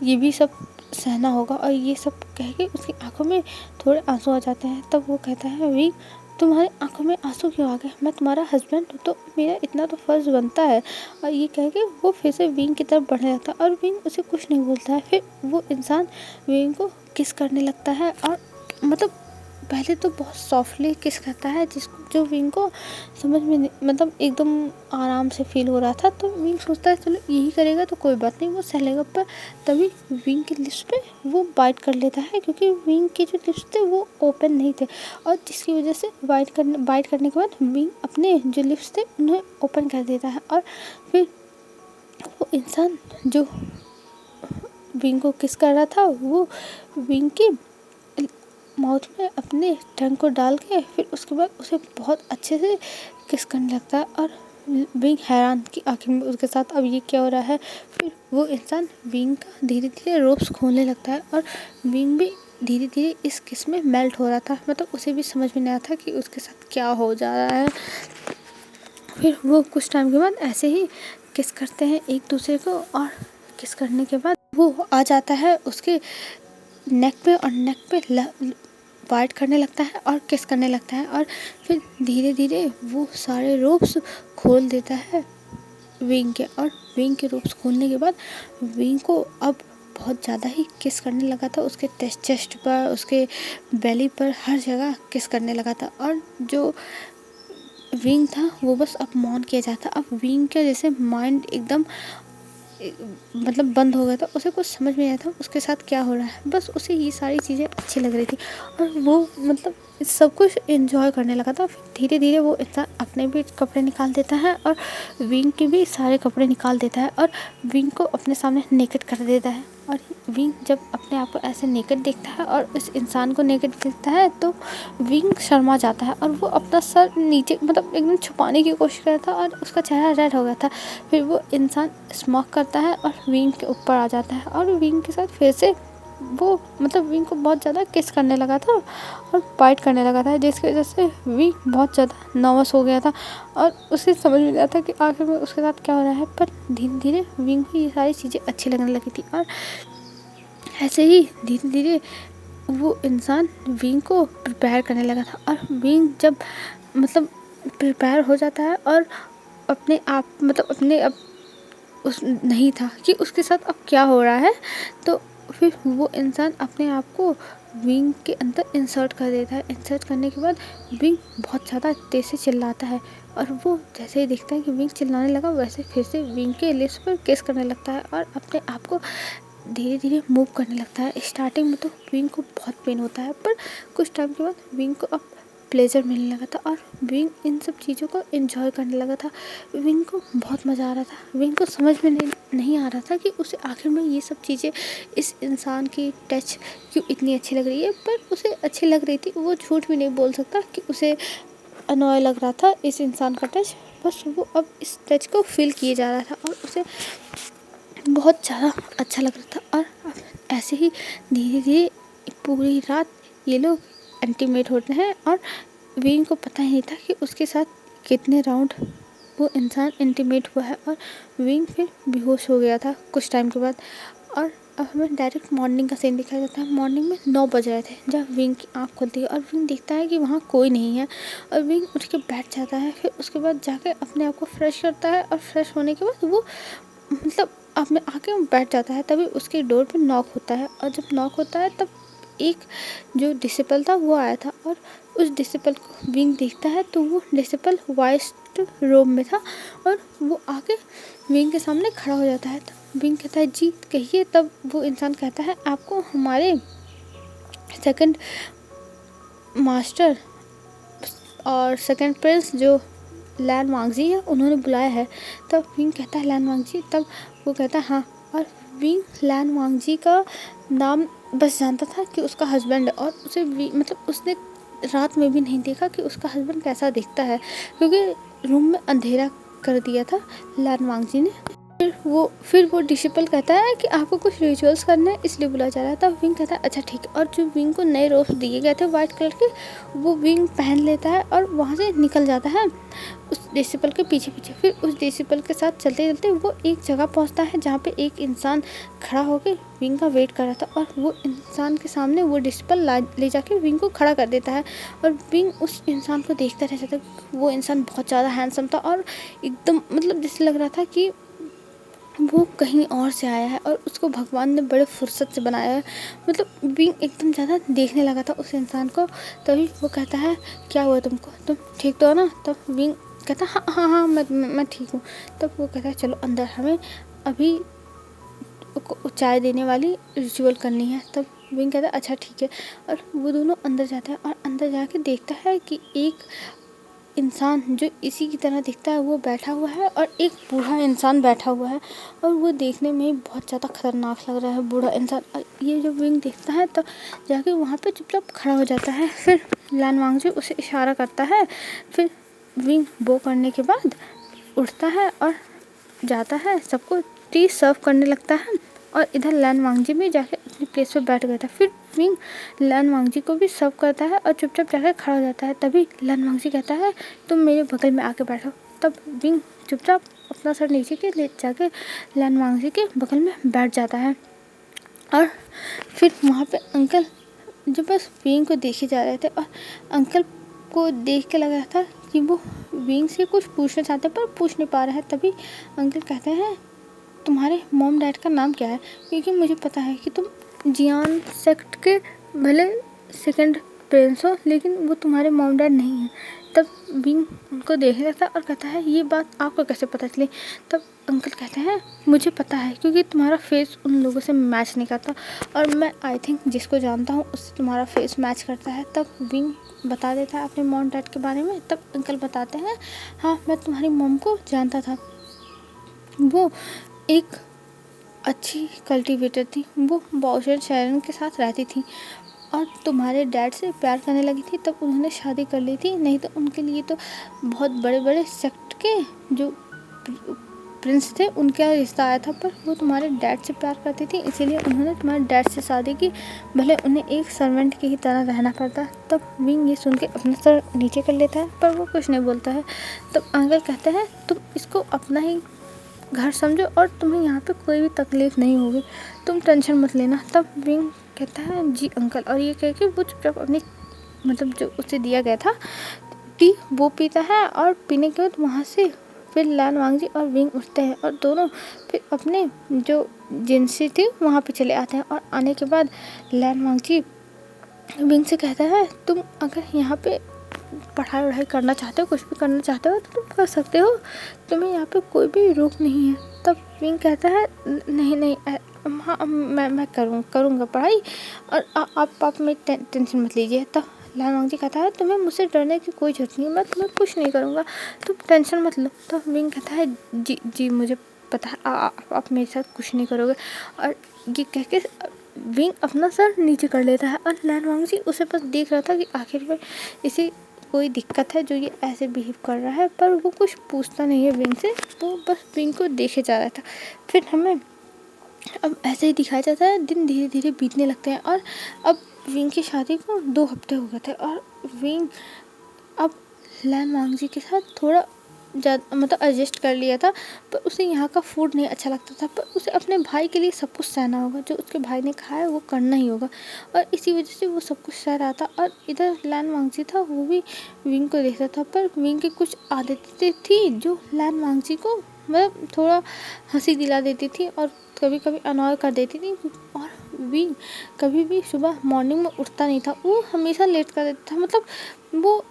ये भी सब सहना होगा, और ये सब कह के उसकी आंखों में थोड़े आंसू आ जाते हैं। तब वो कहता है विंग तुम्हारी आंखों में आंसू क्यों आ गए, मैं तुम्हारा हस्बैंड हूँ तो मेरा इतना तो फ़र्ज़ बनता है। और ये कह के वो फिर से विंग की तरफ बढ़ने लगता है, और विंग उसे कुछ नहीं बोलता है। फिर वो इंसान विंग को किस करने लगता है, और मतलब पहले तो बहुत सॉफ्टली किस करता है जो विंग को समझ में नहीं, मतलब एकदम आराम से फील हो रहा था। तो विंग सोचता है चलो यही करेगा तो कोई बात नहीं, वो सह लेगा। पर तभी विंग की लिप्स पे वो बाइट कर लेता है, क्योंकि विंग के जो लिप्स थे वो ओपन नहीं थे, और जिसकी वजह से बाइट करने के बाद विंग अपने जो लिप्स थे उन्हें ओपन कर देता है। और फिर वो इंसान जो विंग को किस कर रहा था वो विंग के माउथ में अपने टंग को डाल के फिर उसके बाद उसे बहुत अच्छे से किस करने लगता है, और विंग हैरान कि आखिर में उसके साथ अब ये क्या हो रहा है। फिर वो इंसान विंग का धीरे धीरे रोप्स खोलने लगता है, और विंग भी धीरे धीरे इस किस में मेल्ट हो रहा था। मतलब उसे भी समझ में नहीं आया था कि उसके साथ क्या हो जा रहा है। फिर वो कुछ टाइम के बाद ऐसे ही किस करते हैं एक दूसरे को, और किस करने के बाद वो आ जाता है उसके नेक पे, और नेक पे वाइट करने लगता है और किस करने लगता है। और फिर धीरे धीरे वो सारे रोप्स खोल देता है विंग के, और विंग के रोप्स खोलने के बाद विंग को अब बहुत ज़्यादा ही किस करने लगा था। उसके चेस्ट पर, उसके बेली पर, हर जगह किस करने लगा था। और जो विंग था वो बस अब मौन किया जाता। अब विंग के जैसे माइंड एकदम मतलब बंद हो गया था, उसे कुछ समझ में नहीं आया था उसके साथ क्या हो रहा है। बस उसे ये सारी चीज़ें अच्छी लग रही थी और वो मतलब सब कुछ एंजॉय करने लगा था। फिर धीरे धीरे वो इंसान अपने भी कपड़े निकाल देता है और विंग के भी सारे कपड़े निकाल देता है और विंग को अपने सामने नेकेड कर देता है। और विंग जब अपने आप को ऐसे नेकेड देखता है और इस इंसान को नेकेड देखता है तो विंग शर्मा जाता है और वो अपना सर नीचे मतलब एकदम छुपाने की कोशिश कर रहा था और उसका चेहरा रेड हो गया था। फिर वो इंसान स्मोक करता है और विंग के ऊपर आ जाता है और विंग के साथ फिर से वो मतलब विंग को बहुत ज़्यादा किस करने लगा था और बाइट करने लगा था, जिसकी वजह से विंग बहुत ज़्यादा नर्वस हो गया था और उसे समझ में नहीं आता कि आखिर में उसके साथ क्या हो रहा है। पर धीरे धीरे विंग को ये सारी चीज़ें अच्छी लगने लगी थी और ऐसे ही धीरे धीरे वो इंसान विंग को प्रिपेयर करने लगा था। और विंग जब मतलब प्रिपेयर हो जाता है और अपने आप मतलब अपने अब उस नहीं था कि उसके साथ अब क्या हो रहा है, तो फिर वो इंसान अपने आप को विंग के अंदर इंसर्ट कर देता है। इंसर्ट करने के बाद विंग बहुत ज़्यादा तेज़ से चिल्लाता है और वो जैसे ही देखता है कि विंग चिल्लाने लगा वैसे फिर से विंग के लिप्स पर किस करने लगता है और अपने आप को धीरे धीरे मूव करने लगता है। स्टार्टिंग में तो विंग को बहुत पेन होता है पर कुछ टाइम के बाद विंग को अब प्लेजर मिलने लगा था और विंग इन सब चीज़ों को एंजॉय करने लगा था। विंग को बहुत मज़ा आ रहा था। विंग को समझ में नहीं आ रहा था कि उसे आखिर में ये सब चीज़ें इस इंसान की टच क्यों इतनी अच्छी लग रही है, पर उसे अच्छी लग रही थी। वो झूठ भी नहीं बोल सकता कि उसे अनॉय लग रहा था इस इंसान का टच। बस वो अब इस टच को फील किए जा रहा था और उसे बहुत ज़्यादा अच्छा लग रहा था। और ऐसे ही धीरे धीरे पूरी रात ये लोग इंटीमेट होते हैं और विंग को पता ही नहीं था कि उसके साथ कितने राउंड वो इंसान इंटीमेट हुआ है। और विंग फिर बेहोश हो गया था कुछ टाइम के बाद। और अब हमें डायरेक्ट मॉर्निंग का सीन दिखाया जाता है। मॉर्निंग में 9 बज रहे थे जब विंग की आँख खुलती है और विंग देखता है कि वहाँ कोई नहीं है और विंग उठ के बैठ जाता है। फिर उसके बाद जाके अपने आप को फ्रेश करता है और फ्रेश होने के बाद वो मतलब अपने आके बैठ जाता है। तभी उसके डोर पे नॉक होता है और जब नॉक होता है तब एक जो डिसिपल था वो आया था और उस डिसिपल को विंग देखता है तो वो डिसिपल वाइट रोब में था और वो आके विंग के सामने खड़ा हो जाता है। तो विंग कहता है जी कहिए। तब वो इंसान कहता है आपको हमारे सेकंड मास्टर और सेकंड प्रिंस जो लैन वांगजी है उन्होंने बुलाया है। तब विंग कहता है लैन वांगजी। तब वो कहता है हाँ। और विंग लैन वांगजी का नाम बस जानता था कि उसका हस्बैंड है और उसे मतलब उसने रात में भी नहीं देखा कि उसका हस्बैंड कैसा दिखता है क्योंकि रूम में अंधेरा कर दिया था लैन वांगजी ने। फिर वो डिसिपल कहता है कि आपको कुछ रिचुअल्स करना है इसलिए बुलाया जा रहा है। तब विंग कहता है अच्छा ठीक है। और जो विंग को नए रोब्स दिए गए थे वाइट कलर के वो विंग पहन लेता है और वहाँ से निकल जाता है उस डिसिपल के पीछे पीछे। फिर उस डिसिपल के साथ चलते चलते वो एक जगह पहुँचता है जहाँ पे एक इंसान खड़ा होकर विंग का वेट कर रहा था और वो इंसान के सामने वो डिसिपल ले जाके विंग को खड़ा कर देता है। और विंग उस इंसान को देखता रह जाता है। वो इंसान बहुत ज़्यादा हैंडसम था और एकदम मतलब जैसे लग रहा था कि वो कहीं और से आया है और उसको भगवान ने बड़े फुर्सत से बनाया है। मतलब विंग एकदम ज़्यादा देखने लगा था उस इंसान को। तभी वो कहता है क्या हुआ तुमको, तुम ठीक तो हो ना। तब विंग कहता है हाँ हाँ हाँ मैं ठीक हूँ। तब वो कहता है चलो अंदर, हमें अभी चाय देने वाली रिचुअल करनी है। तब विंग कहता है अच्छा ठीक है। और वो दोनों अंदर जाता है और अंदर जाके देखता है कि एक इंसान जो इसी की तरह दिखता है वो बैठा हुआ है और एक बूढ़ा इंसान बैठा हुआ है और वो देखने में बहुत ज़्यादा खतरनाक लग रहा है बूढ़ा इंसान। और ये जो विंग देखता है तो जाके वहाँ पे चुपचाप खड़ा हो जाता है। फिर लैन वांगजी उसे इशारा करता है। फिर विंग बो करने के बाद उठता है और जाता है, सबको टी सर्व करने लगता है। और इधर लैन वांगजी भी जाके अपनी प्लेस पे बैठ गया था। फिर विंग लान वांगजी को भी सर्व करता है और चुपचाप जाकर खड़ा हो जाता है। तभी लान वांगजी कहता है तुम मेरे बगल में आके बैठो। तब विंग चुपचाप अपना सर नीचे के ले जाके लान वांगजी के बगल में बैठ जाता है। और फिर वहाँ पे अंकल जो बस विंग को देखे जा रहे थे और अंकल को देख के लग रहा था कि वो विंग से कुछ पूछना चाहते हैं पर पूछ नहीं पा रहे हैं। तभी अंकल कहते हैं तुम्हारे मॉम डैड का नाम क्या है, क्योंकि मुझे पता है कि तुम जियान सेक्ट के भले सेकंड प्रिंस हो लेकिन वो तुम्हारे मॉम डैड नहीं हैं। तब विंग उनको देखने लगता और कहता है ये बात आपको कैसे पता चली। तब अंकल कहते हैं मुझे पता है क्योंकि तुम्हारा फेस उन लोगों से मैच नहीं करता और मैं आई थिंक जिसको जानता हूँ उससे तुम्हारा फेस मैच करता है। तब विंग बता देता है अपने मॉम डैड के बारे में। तब अंकल बताते हैं हाँ मैं तुम्हारी मॉम को जानता था, वो एक अच्छी कल्टीवेटर थी, वो बाउशर शैरन के साथ रहती थी और तुम्हारे डैड से प्यार करने लगी थी तब उन्होंने शादी कर ली थी, नहीं तो उनके लिए तो बहुत बड़े बड़े सेक्ट के जो प्रिंस थे उनका रिश्ता आया था, पर वो तुम्हारे डैड से प्यार करती थी इसीलिए उन्होंने तुम्हारे डैड से शादी की, भले उन्हें एक सर्वेंट की ही तरह रहना पड़ता। तब विंग ये सुन के अपना सर नीचे कर लेता है पर वो कुछ नहीं बोलता है। तब अंकल कहते हैं तुम इसको अपना ही घर समझो और तुम्हें यहाँ पे कोई भी तकलीफ़ नहीं होगी, तुम टेंशन मत लेना। तब विंग कहता है जी अंकल, और ये कह के वो चुपचाप अपनी मतलब जो उसे दिया गया था टी वो पीता है और पीने के बाद वहाँ से फिर लान वांगजी और विंग उठते हैं और दोनों फिर अपने जो एजेंसी थी वहाँ पे चले आते हैं। और आने के बाद लान वांगजी विंग से कहता है तुम अगर यहाँ पे पढ़ाई वढ़ाई करना चाहते हो, कुछ भी करना चाहते हो तो तुम कर सकते हो, तुम्हें यहाँ पे कोई भी रोक नहीं है। तब विंग कहता है नहीं नहीं हाँ मैं करूँगा पढ़ाई और आप में टेंशन मत लीजिए। तब लान वांगजी कहता है तुम्हें मुझसे डरने की कोई ज़रूरत नहीं है, मैं तुम्हें कुछ नहीं करूँगा, तुम टेंशन मत लो। तो विंग कहता है जी मुझे पता है आप मेरे साथ कुछ नहीं करोगे। और ये कह के विंग अपना सर नीचे कर लेता है और लान वांगजी उसे बस देख रहा था कि आखिर में इसे कोई दिक्कत है जो ये ऐसे बिहेव कर रहा है, पर वो कुछ पूछता नहीं है विंग से, वो बस विंग को देखे जा रहा था। फिर हमें अब ऐसे ही दिखाया जाता है दिन धीरे धीरे बीतने लगते हैं और अब विंग की शादी को 2 हफ्ते हो गए थे और विंग अब लान वांगजी के साथ थोड़ा ज़्यादा मतलब एडजस्ट कर लिया था, पर उसे यहाँ का फूड नहीं अच्छा लगता था, पर उसे अपने भाई के लिए सब कुछ सहना होगा, जो उसके भाई ने कहा है वो करना ही होगा और इसी वजह से वो सब कुछ सह रहा था। और इधर लान वांगजी था वो भी विंग को देखता था, पर विंग की कुछ आदतें थी जो लान वांगजी को मतलब थोड़ा हंसी दिला देती थी और कभी कभी अनॉय कर देती थी। और विंग कभी भी सुबह मॉर्निंग में उठता नहीं था, वो हमेशा लेट कर देता था, मतलब वो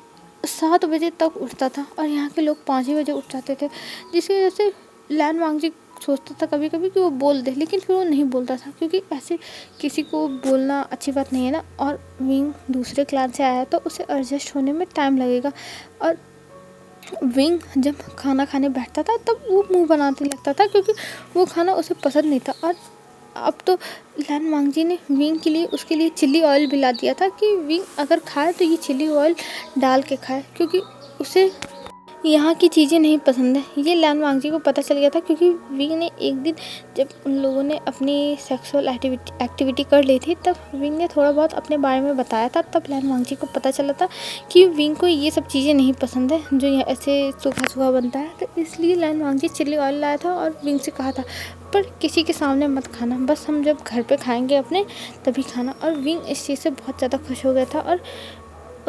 7 बजे तक उठता था और यहाँ के लोग 5 ही बजे उठ जाते थे, जिसकी वजह से लान वांगजी सोचता था कभी कभी कि वो बोल दे, लेकिन फिर वो नहीं बोलता था क्योंकि ऐसे किसी को बोलना अच्छी बात नहीं है ना। और विंग दूसरे क्लास से आया है तो उसे एडजस्ट होने में टाइम लगेगा। और विंग जब खाना खाने बैठता था तब वो मुंह बनाने लगता था क्योंकि वो खाना उसे पसंद नहीं था। और अब तो लान वांगजी ने विंग के लिए उसके लिए चिल्ली ऑयल भी ला दिया था कि विंग अगर खाए तो ये चिल्ली ऑयल डाल के खाए, क्योंकि उसे यहाँ की चीज़ें नहीं पसंद है। ये लान वांगजी को पता चल गया था क्योंकि विंग ने एक दिन जब उन लोगों ने अपनी सेक्सुअल एक्टिविटी कर ली थी तब विंग ने थोड़ा बहुत अपने बारे में बताया था। तब लान वांगजी को पता चला था कि विंग को ये सब चीज़ें नहीं पसंद है जो यहाँ ऐसे सूखा सूखा बनता है, तो इसलिए लान वांगजी चिल्ली ऑयल लाया था और विंग से कहा था पर किसी के सामने मत खाना, बस हम जब घर पे खाएंगे अपने तभी खाना। और विंग इस चीज़ से बहुत ज़्यादा खुश हो गया था और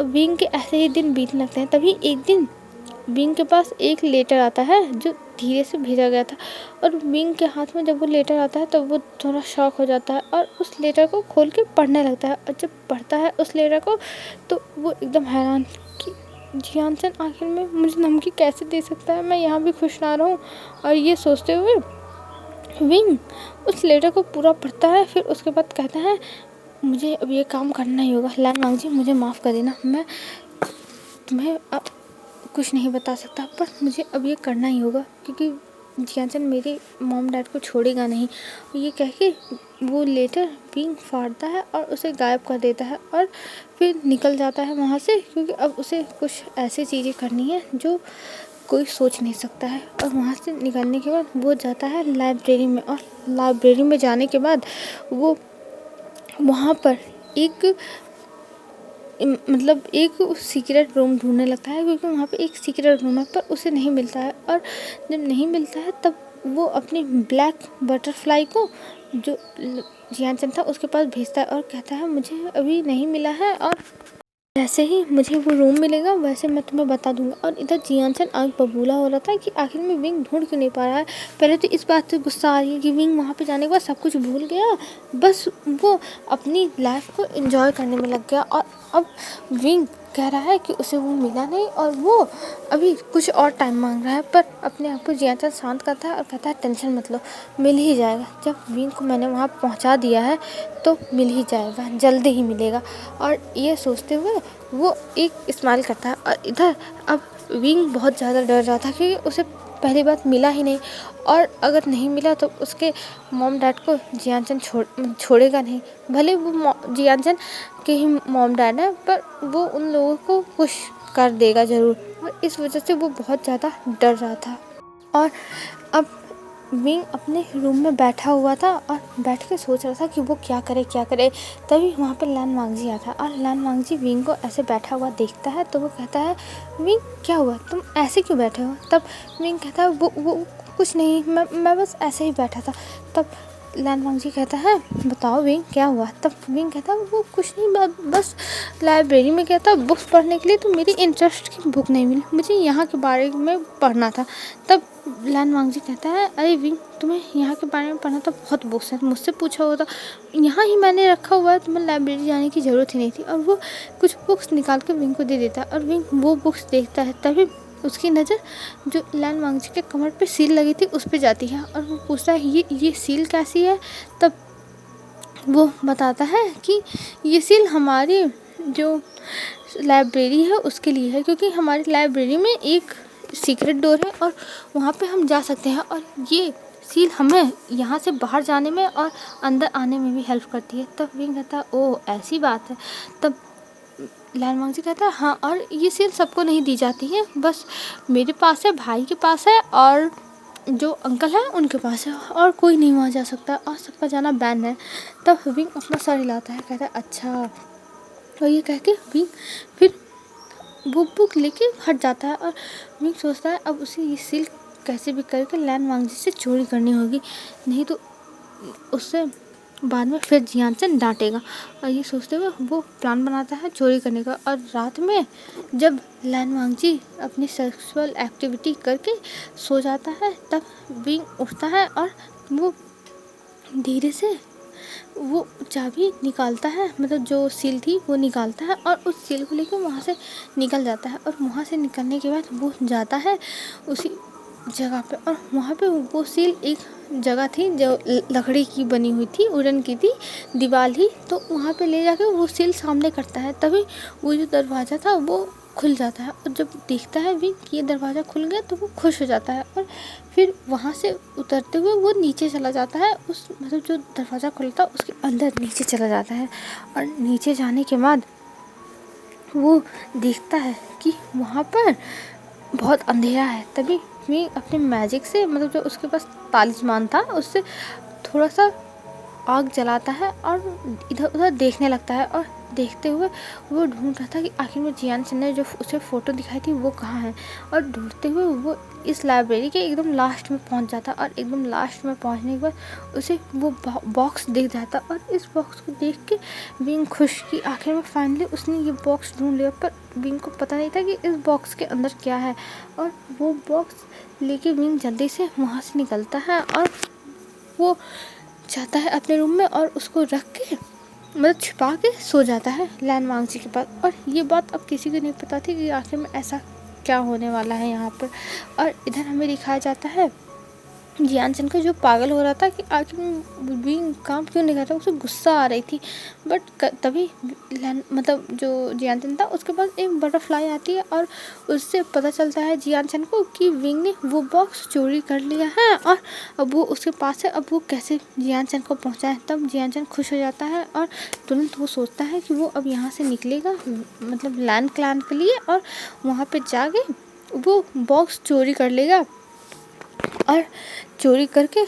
विंग के ऐसे ही दिन बीतने लगते हैं। तभी एक दिन विंग के पास एक लेटर आता है जो धीरे से भेजा गया था और विंग के हाथ में जब वो लेटर आता है तो वो थोड़ा शॉक हो जाता है और उस लेटर को खोल के पढ़ने लगता है। और जब पढ़ता है उस लेटर को तो वो एकदम हैरान कि जियानसन आखिर में मुझे धमकी कैसे दे सकता है, मैं यहाँ भी खुश ना रहूँ। और ये सोचते हुए विंग उस लेटर को पूरा पढ़ता है। फिर उसके बाद कहता है मुझे अब ये काम करना ही होगा, लान वांगजी मुझे माफ़ कर देना, मैं तुम्हें अब कुछ नहीं बता सकता पर मुझे अब ये करना ही होगा क्योंकि जियानसन मेरे मॉम डैड को छोड़ेगा नहीं। ये कह के वो लेटर विंग फाड़ता है और उसे गायब कर देता है और फिर निकल जाता है वहाँ से, क्योंकि अब उसे कुछ ऐसी चीज़ें करनी है जो कोई सोच नहीं सकता है। और वहाँ से निकलने के बाद वो जाता है लाइब्रेरी में और लाइब्रेरी में जाने के बाद वो वहाँ पर एक मतलब एक सीक्रेट रूम ढूंढने लगता है, क्योंकि वहाँ पे एक सीक्रेट रूम है, पर उसे नहीं मिलता है। और जब नहीं मिलता है तब वो अपनी ब्लैक बटरफ्लाई को, जो जियान था, उसके पास भेजता है और कहता है मुझे अभी नहीं मिला है, और जैसे ही मुझे वो रूम मिलेगा वैसे मैं तुम्हें बता दूंगा। और इधर जियान आग बबूला हो रहा था कि आखिर में विंग ढूंढ क्यों नहीं पा रहा है। पहले तो इस बात से गुस्सा आ रही है कि विंग वहाँ पे जाने के बाद सब कुछ भूल गया, बस वो अपनी लाइफ को एंजॉय करने में लग गया। और अब विंग कह रहा है कि उसे वो मिला नहीं और वो अभी कुछ और टाइम मांग रहा है, पर अपने आप को जियान शांत करता है और कहता है टेंशन मत लो, मिल ही जाएगा। जब विंग को मैंने वहाँ पहुँचा दिया है तो मिल ही जाएगा, जल्दी ही मिलेगा। और ये सोचते हुए वो एक स्माइल करता है। और इधर अब विंग बहुत ज़्यादा डर रहा था कि उसे पहली बात मिला ही नहीं, और अगर नहीं मिला तो उसके मॉम डैड को जियान छोड़ेगा नहीं। भले वो जियान के ही मॉम डैड है, पर वो उन लोगों को खुश कर देगा ज़रूर। और इस वजह से वो बहुत ज़्यादा डर रहा था। और अब विंग अपने रूम में बैठा हुआ था और बैठ के सोच रहा था कि वो क्या करे क्या करे। तभी वहाँ पे लैन वांगजी आता है, और लैन वांगजी विंग को ऐसे बैठा हुआ देखता है तो वो कहता है विंग क्या हुआ, तुम ऐसे क्यों बैठे हो। तब विंग कहता है वो कुछ नहीं, मैं बस ऐसे ही बैठा था। तब लैन वांगजी कहता है बताओ विंग क्या हुआ। तब विंग कहता है वो कुछ नहीं, बस लाइब्रेरी में गया था बुक्स पढ़ने के लिए, तो मेरी इंटरेस्ट की बुक नहीं मिली, मुझे यहाँ के बारे में पढ़ना था। तब लैन वांगजी कहता है अरे विंग तुम्हें यहाँ के बारे में पढ़ना तो बहुत बुक्स है, मुझसे पूछा होता, यहाँ ही मैंने रखा हुआ है, तुम्हें लाइब्रेरी जाने की ज़रूरत ही नहीं थी। और वो कुछ बुक्स निकाल के विंग को दे देता है और विंग वो बुक्स देखता है। तभी उसकी नज़र जो लैन वांगजी के कमर पे सील लगी थी उस पे जाती है और वो पूछता है ये सील कैसी है। तब वो बताता है कि ये सील हमारी जो लाइब्रेरी है उसके लिए है, क्योंकि हमारी लाइब्रेरी में एक सीक्रेट डोर है और वहाँ पे हम जा सकते हैं, और ये सील हमें यहाँ से बाहर जाने में और अंदर आने में भी हेल्प करती है। तब विंग कहता है ओह ऐसी बात है। तब लैन वांगजी कहता है हाँ, और ये सील सबको नहीं दी जाती है, बस मेरे पास है, भाई के पास है, और जो अंकल है उनके पास है, और कोई नहीं वहाँ जा सकता, और सबका जाना बैन है। तब विंग अपना सर हिलाता है, कहता है अच्छा। और ये कह के विंग फिर वो बुक लेके हट जाता है। और विंग सोचता है अब उसे ये सील कैसे भी करके लैन वांगजी से चोरी करनी होगी, नहीं तो उससे बाद में फिर जियान डांटेगा। और ये सोचते हुए वो प्लान बनाता है चोरी करने का। और रात में जब लैन वांगजी अपनी सेक्सुअल एक्टिविटी करके सो जाता है तब विंग उठता है और वो धीरे से वो चाबी निकालता है, मतलब जो सील थी वो निकालता है और उस सील को लेकर वहाँ से निकल जाता है। और वहाँ से निकलने के बाद वो जाता है उसी जगह पे, और वहाँ पे वो सील एक जगह थी जो लकड़ी की बनी हुई थी, वुडन की थी, दीवार ही, तो वहाँ पे ले जाके वो सील सामने करता है। तभी वो जो दरवाज़ा था वो खुल जाता है, और जब देखता है भी कि ये दरवाज़ा खुल गया तो वो खुश हो जाता है। और फिर वहाँ से उतरते हुए वो नीचे चला जाता है, उस मतलब जो दरवाज़ा खुला था उसके अंदर नीचे चला जाता है। और नीचे जाने के बाद वो देखता है कि वहाँ पर बहुत अंधेरा है। तभी विंग अपने मैजिक से, मतलब जो उसके पास तालिस्मान था उससे थोड़ा सा आग जलाता है और इधर उधर देखने लगता है। और देखते हुए वो ढूंढ रहा था कि आखिर में जियान ने जो उसे फ़ोटो दिखाई थी वो कहाँ है। और ढूंढते हुए वो इस लाइब्रेरी के एकदम लास्ट में पहुंच जाता, और एकदम लास्ट में पहुंचने के बाद उसे वो बॉक्स दिख जाता। और इस बॉक्स को देख के विंग खुश कि आखिर में फाइनली उसने ये बॉक्स ढूंढ लिया। पर विंग को पता नहीं था कि इस बॉक्स के अंदर क्या है। और वो बॉक्स लेके विंग जल्दी से वहाँ से निकलता है और वो जाता है अपने रूम में और उसको रख के, मतलब छिपा के सो जाता है लैन वांगजी के पास। और ये बात अब किसी को नहीं पता थी कि आखिर में ऐसा क्या होने वाला है यहाँ पर। और इधर हमें दिखाया जाता है जियान का जो पागल हो रहा था कि आखिर में विंग काम क्यों नहीं कर रहा, उसे गुस्सा आ रही थी। बट तभी मतलब जो जियान था उसके पास एक बटरफ्लाई आती है और उससे पता चलता है जियान को कि विंग ने वो बॉक्स चोरी कर लिया है और अब वो उसके पास है, अब वो कैसे जियान को पहुँचाए। तब जियान खुश हो जाता है और तुरंत वो सोचता है कि वो अब यहाँ से निकलेगा, मतलब लैंड क्लैन के लिए, और वहाँ पर जाके वो बॉक्स चोरी कर लेगा। और चोरी करके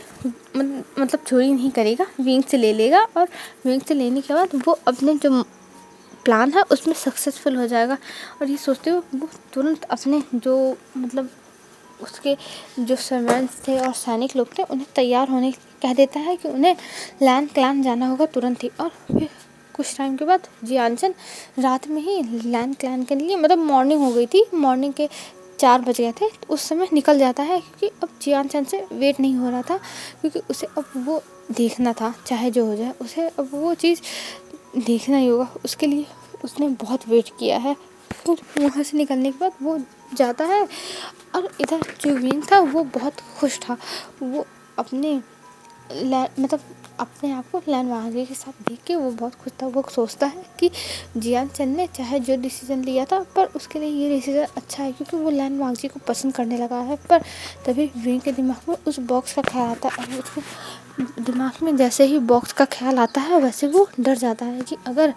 मतलब चोरी नहीं करेगा, विंग से ले लेगा और विंग से लेने के बाद वो अपने जो प्लान है उसमें सक्सेसफुल हो जाएगा। और ये सोचते हुए वो तुरंत अपने जो मतलब उसके जो सर्वेंट्स थे और सैनिक लोग थे उन्हें तैयार होने कह देता है कि उन्हें लैन क्लान जाना होगा तुरंत ही। और फिर कुछ टाइम के बाद जियान चंद रात में ही लैन क्लान के लिए मतलब मॉर्निंग हो गई थी, मॉर्निंग के 4 बज गए थे, तो उस समय निकल जाता है क्योंकि अब जियान चंद से वेट नहीं हो रहा था, क्योंकि उसे अब वो देखना था, चाहे जो हो जाए उसे अब वो चीज़ देखना ही होगा। उसके लिए उसने बहुत वेट किया है। तो वहाँ से निकलने के बाद वो जाता है और इधर जो विंग था वो बहुत खुश था। वो अपने मतलब अपने आप को लैन वांगजी के साथ देख के वो बहुत खुश था। वो सोचता है कि जियान चंद ने चाहे जो डिसीजन लिया था पर उसके लिए ये डिसीजन अच्छा है, क्योंकि वो लैन वांगजी को पसंद करने लगा है। पर तभी विंग के दिमाग में उस बॉक्स का ख्याल आता है और उसके दिमाग में जैसे ही बॉक्स का ख्याल आता है वैसे वो डर जाता है कि अगर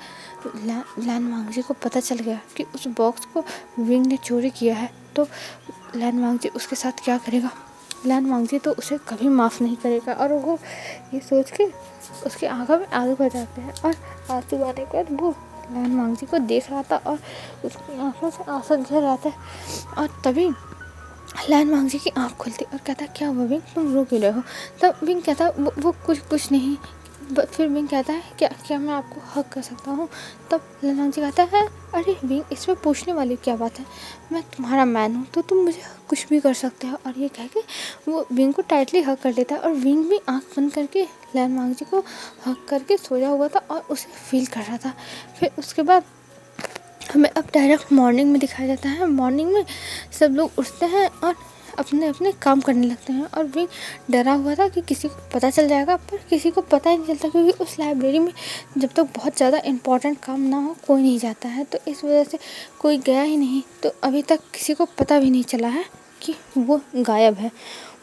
लैन वांगजी को पता चल गया कि उस बॉक्स को विंग ने चोरी किया है तो लैन वांगजी उसके साथ क्या करेगा। लैन वांगजी तो उसे कभी माफ़ नहीं करेगा। और वो ये सोच के उसकी आंखों में आंसू भर जाते हैं और आंसू आने के बाद वो लैन वांगजी को देख रहा था और उसकी आंखों से आंसू झर रहा था। और तभी लैन वांगजी की आँख खुलती और कहता क्या हुआ विंग, तुम रो क्यों रहे हो। तब विंग कहता वो कुछ नहीं। फिर विंग कहता है क्या मैं आपको हक कर सकता हूँ। तब लैन वांगजी कहता है अरे विंग, इसमें पूछने वाली क्या बात है, मैं तुम्हारा मैन हूँ तो तुम मुझे कुछ भी कर सकते हो। और ये कह के वो विंग को टाइटली हक कर देता है और विंग भी आँख बंद करके लैन वांगजी को हक करके सोया हुआ था और उसे फील कर रहा था। फिर उसके बाद हमें अब डायरेक्ट मॉर्निंग में दिखाया जाता है। मॉर्निंग में सब लोग उठते हैं और अपने अपने काम करने लगते हैं और विंग डरा हुआ था कि किसी को पता चल जाएगा, पर किसी को पता ही नहीं चलता क्योंकि उस लाइब्रेरी में जब तक बहुत ज़्यादा इम्पोर्टेंट काम ना हो कोई नहीं जाता है। तो इस वजह से कोई गया ही नहीं, तो अभी तक किसी को पता भी नहीं चला है कि वो गायब है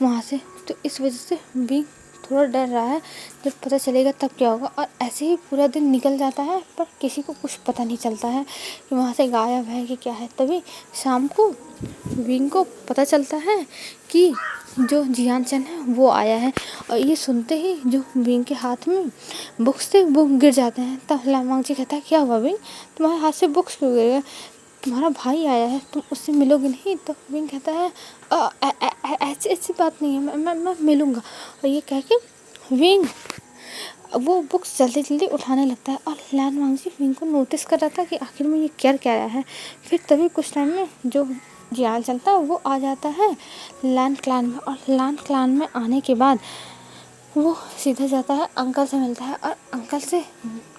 वहाँ से। तो इस वजह से विंग थोड़ा डर रहा है, जब पता चलेगा तब क्या होगा। और ऐसे ही पूरा दिन निकल जाता है पर किसी को कुछ पता नहीं चलता है कि वहाँ से गायब है कि क्या है। तभी शाम को विंग को पता चलता है कि जो जियान चंद है वो आया है। और ये सुनते ही जो विंग के हाथ में बुक्स थे वो गिर जाते हैं। तब लैन वांगजी कहता है क्या हुआ विंग, तुम्हारे हाथ से बुक्स क्यों गिर गए, तुम्हारा भाई आया है, तुम उससे मिलोगे नहीं। तो विंग कहता है ऐसी बात नहीं है, मैं मिलूँगा। और ये कह के विंग वो बुक्स जल्दी जल्दी उठाने लगता है और लैन वांगजी विंग को नोटिस कर रहा था कि आखिर में ये क्या रहा है। फिर तभी कुछ टाइम में जो जियान चलता है वो आ जाता है लैन क्लान में। और लैन क्लान में आने के बाद वो सीधा जाता है अंकल से मिलता है। और अंकल से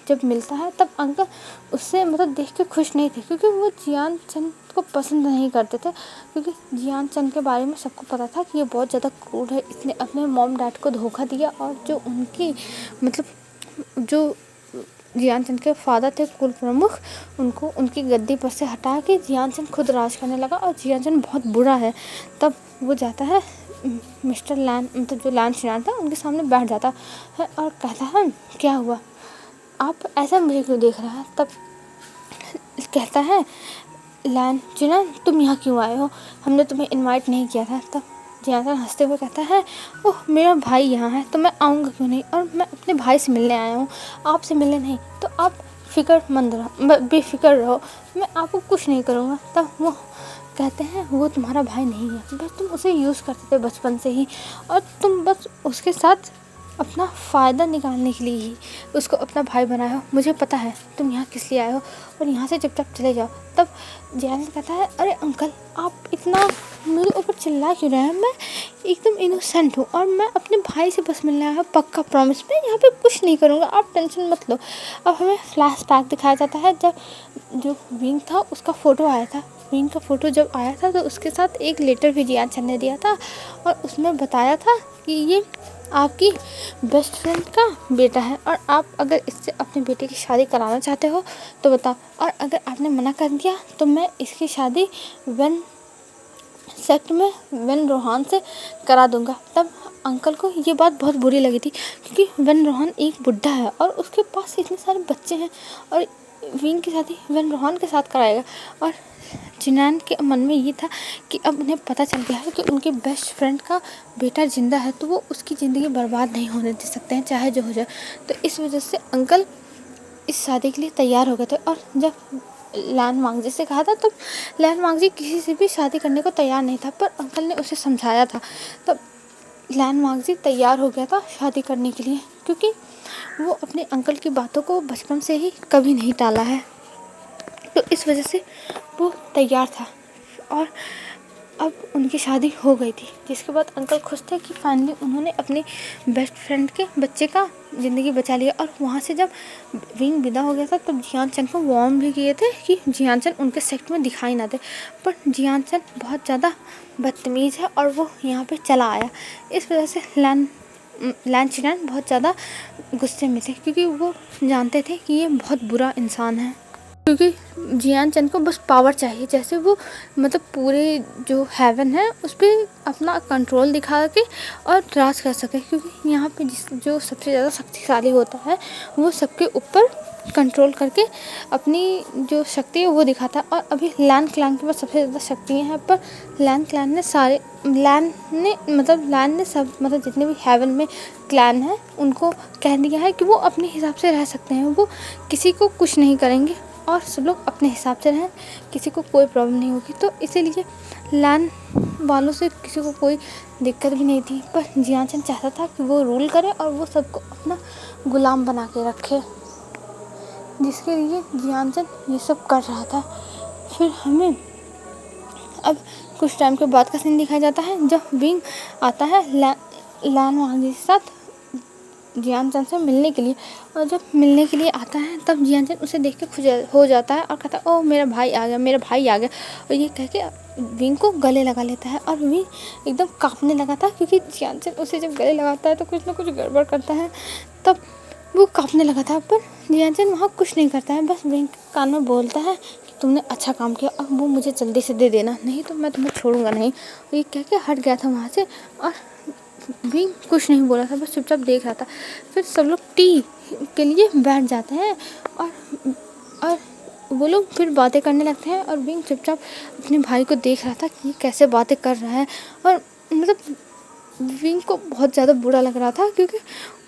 जब मिलता है तब अंकल उससे मतलब देख के खुश नहीं थे, क्योंकि वो जियान चंद को पसंद नहीं करते थे। क्योंकि जियान चंद के बारे में सबको पता था कि ये बहुत ज़्यादा क्रूर है, इसने अपने मॉम डैड को धोखा दिया। और जो उनकी मतलब जो जियान चंद के फादर थे कुल प्रमुख, उनको उनकी गद्दी पर से हटा के जियान चंद खुद राज करने लगा और जियान चंद बहुत बुरा है। तब वो जाता है मिस्टर लैन मतलब जो लैन शिनान था उनके सामने बैठ जाता है और कहता है क्या हुआ, आप ऐसा मुझे क्यों देख रहा है। तब कहता है लैन चिनान तुम यहाँ क्यों आए हो, हमने तुम्हें इनवाइट नहीं किया था। तब जियान चंद हंसते हुए कहता है ओह मेरा भाई यहाँ है तो मैं आऊँगा क्यों नहीं, और मैं अपने भाई से मिलने आया हूँ, आपसे मिलने नहीं। तो आप फिक्रमंद रहो, बेफिक्र रहो, मैं आपको कुछ नहीं करूँगा। तब वो कहते हैं वो तुम्हारा भाई नहीं है, बस तुम उसे यूज़ करते थे बचपन से ही, और तुम बस उसके साथ अपना फ़ायदा निकालने के लिए ही उसको अपना भाई बनाए हो। मुझे पता है तुम यहाँ किस लिए आए हो और यहाँ से चुपचाप चले जाओ। तब जियान कहता है अरे अंकल आप इतना मेरे ऊपर चिल्ला क्यों रहे हैं, मैं एकदम इनोसेंट हूँ और मैं अपने भाई से बस मिलने आया हूँ, पक्का प्रॉमिस, मैं यहाँ पे कुछ नहीं करूँगा, आप टेंशन मत लो। अब हमें फ्लैशबैक दिखाया जाता है जब जो विंग था उसका फ़ोटो आया था। विंग का फ़ोटो जब आया था तो उसके साथ एक लेटर भी जियान चंद ने दिया था और उसमें बताया था कि ये आपकी बेस्ट फ्रेंड का बेटा है और आप अगर इससे अपने बेटे की शादी कराना चाहते हो तो बताओ, और अगर आपने मना कर दिया तो मैं इसकी शादी वन रोहान से करा दूंगा। तब अंकल को ये बात बहुत बुरी लगी थी, क्योंकि वन रोहान एक बुढ़ा है और उसके पास इतने सारे बच्चे हैं और विंग की शादी वैन रोहन के साथ कराएगा। और जिनान के मन में ये था कि अब उन्हें पता चल गया है कि उनके बेस्ट फ्रेंड का बेटा ज़िंदा है, तो वो उसकी ज़िंदगी बर्बाद नहीं होने दे सकते हैं, चाहे जो हो जाए। तो इस वजह से अंकल इस शादी के लिए तैयार हो गए थे। और जब लैन वांगजी से कहा था, तब लैन वांगजी किसी से भी शादी करने को तैयार नहीं था, पर अंकल ने उसे समझाया था। तब लैन वांगजी तैयार हो गया था शादी करने के लिए, क्योंकि वो अपने अंकल की बातों को बचपन से ही कभी नहीं टाला है। तो इस वजह से वो तैयार था और अब उनकी शादी हो गई थी, जिसके बाद अंकल खुश थे कि फाइनली उन्होंने अपने बेस्ट फ्रेंड के बच्चे का ज़िंदगी बचा लिया। और वहाँ से जब विंग विदा हो गया था, तब जियान चंद को वार्न भी किए थे कि जियान चंद उनके सेक्ट में दिखाई ना दे, पर जियान चंद बहुत ज़्यादा बदतमीज़ है और वो यहाँ पे चला आया। इस वजह से लैन चिनान बहुत ज़्यादा गुस्से में थे, क्योंकि वो जानते थे कि ये बहुत बुरा इंसान है। क्योंकि जियान चंद को बस पावर चाहिए, जैसे वो मतलब पूरे जो हेवन है उस पर अपना कंट्रोल दिखा के और राज कर सके। क्योंकि यहाँ पे जो सबसे ज़्यादा शक्तिशाली होता है वो सबके ऊपर कंट्रोल करके अपनी जो शक्ति है वो दिखाता है। और अभी लैन क्लैन के पास सबसे ज़्यादा शक्तियाँ हैं, पर लैन ने सब मतलब जितने भी हेवन में क्लैन है उनको कह दिया है कि वो अपने हिसाब से रह सकते हैं, वो किसी को कुछ नहीं करेंगे और सब लोग अपने हिसाब से रहें, किसी को कोई प्रॉब्लम नहीं होगी। तो इसीलिए लैन वालों से किसी को कोई दिक्कत भी नहीं थी, पर जियान चंद चाहता था कि वो रूल करे और वो सबको अपना गुलाम बना के रखे, जिसके लिए जियान चंद ये सब कर रहा था। फिर हमें अब कुछ टाइम के बाद का सीन दिखाया जाता है, जब विंग आता है लैन वांगजी के साथ जियान चंद से मिलने के लिए। और जब मिलने के लिए आता है, तब जियान चंद उसे देख के खुश हो जाता है और कहता है, ओह मेरा भाई आ गया, मेरा भाई आ गया। और ये कह के विंग को गले लगा लेता है और विंग एकदम कांपने लगा था, क्योंकि जियान चंद उसे जब गले लगाता है तो कुछ ना कुछ गड़बड़ करता है, तब वो कांपने लगा था। पर जियान चंद वहाँ कुछ नहीं करता है, बस विंग के कान में बोलता है कि तुमने अच्छा काम किया और वो मुझे जल्दी से दे देना, नहीं तो मैं तुम्हें छोड़ूंगा नहीं। और ये कह के हट गया था वहाँ से और विंग कुछ नहीं बोला था, बस चुपचाप देख रहा था। फिर सब लोग टी के लिए बैठ जाते हैं और वो लोग फिर बातें करने लगते हैं और विंग चुपचाप अपने भाई को देख रहा था कि ये कैसे बातें कर रहा है। और मतलब विंग को बहुत ज़्यादा बुरा लग रहा था, क्योंकि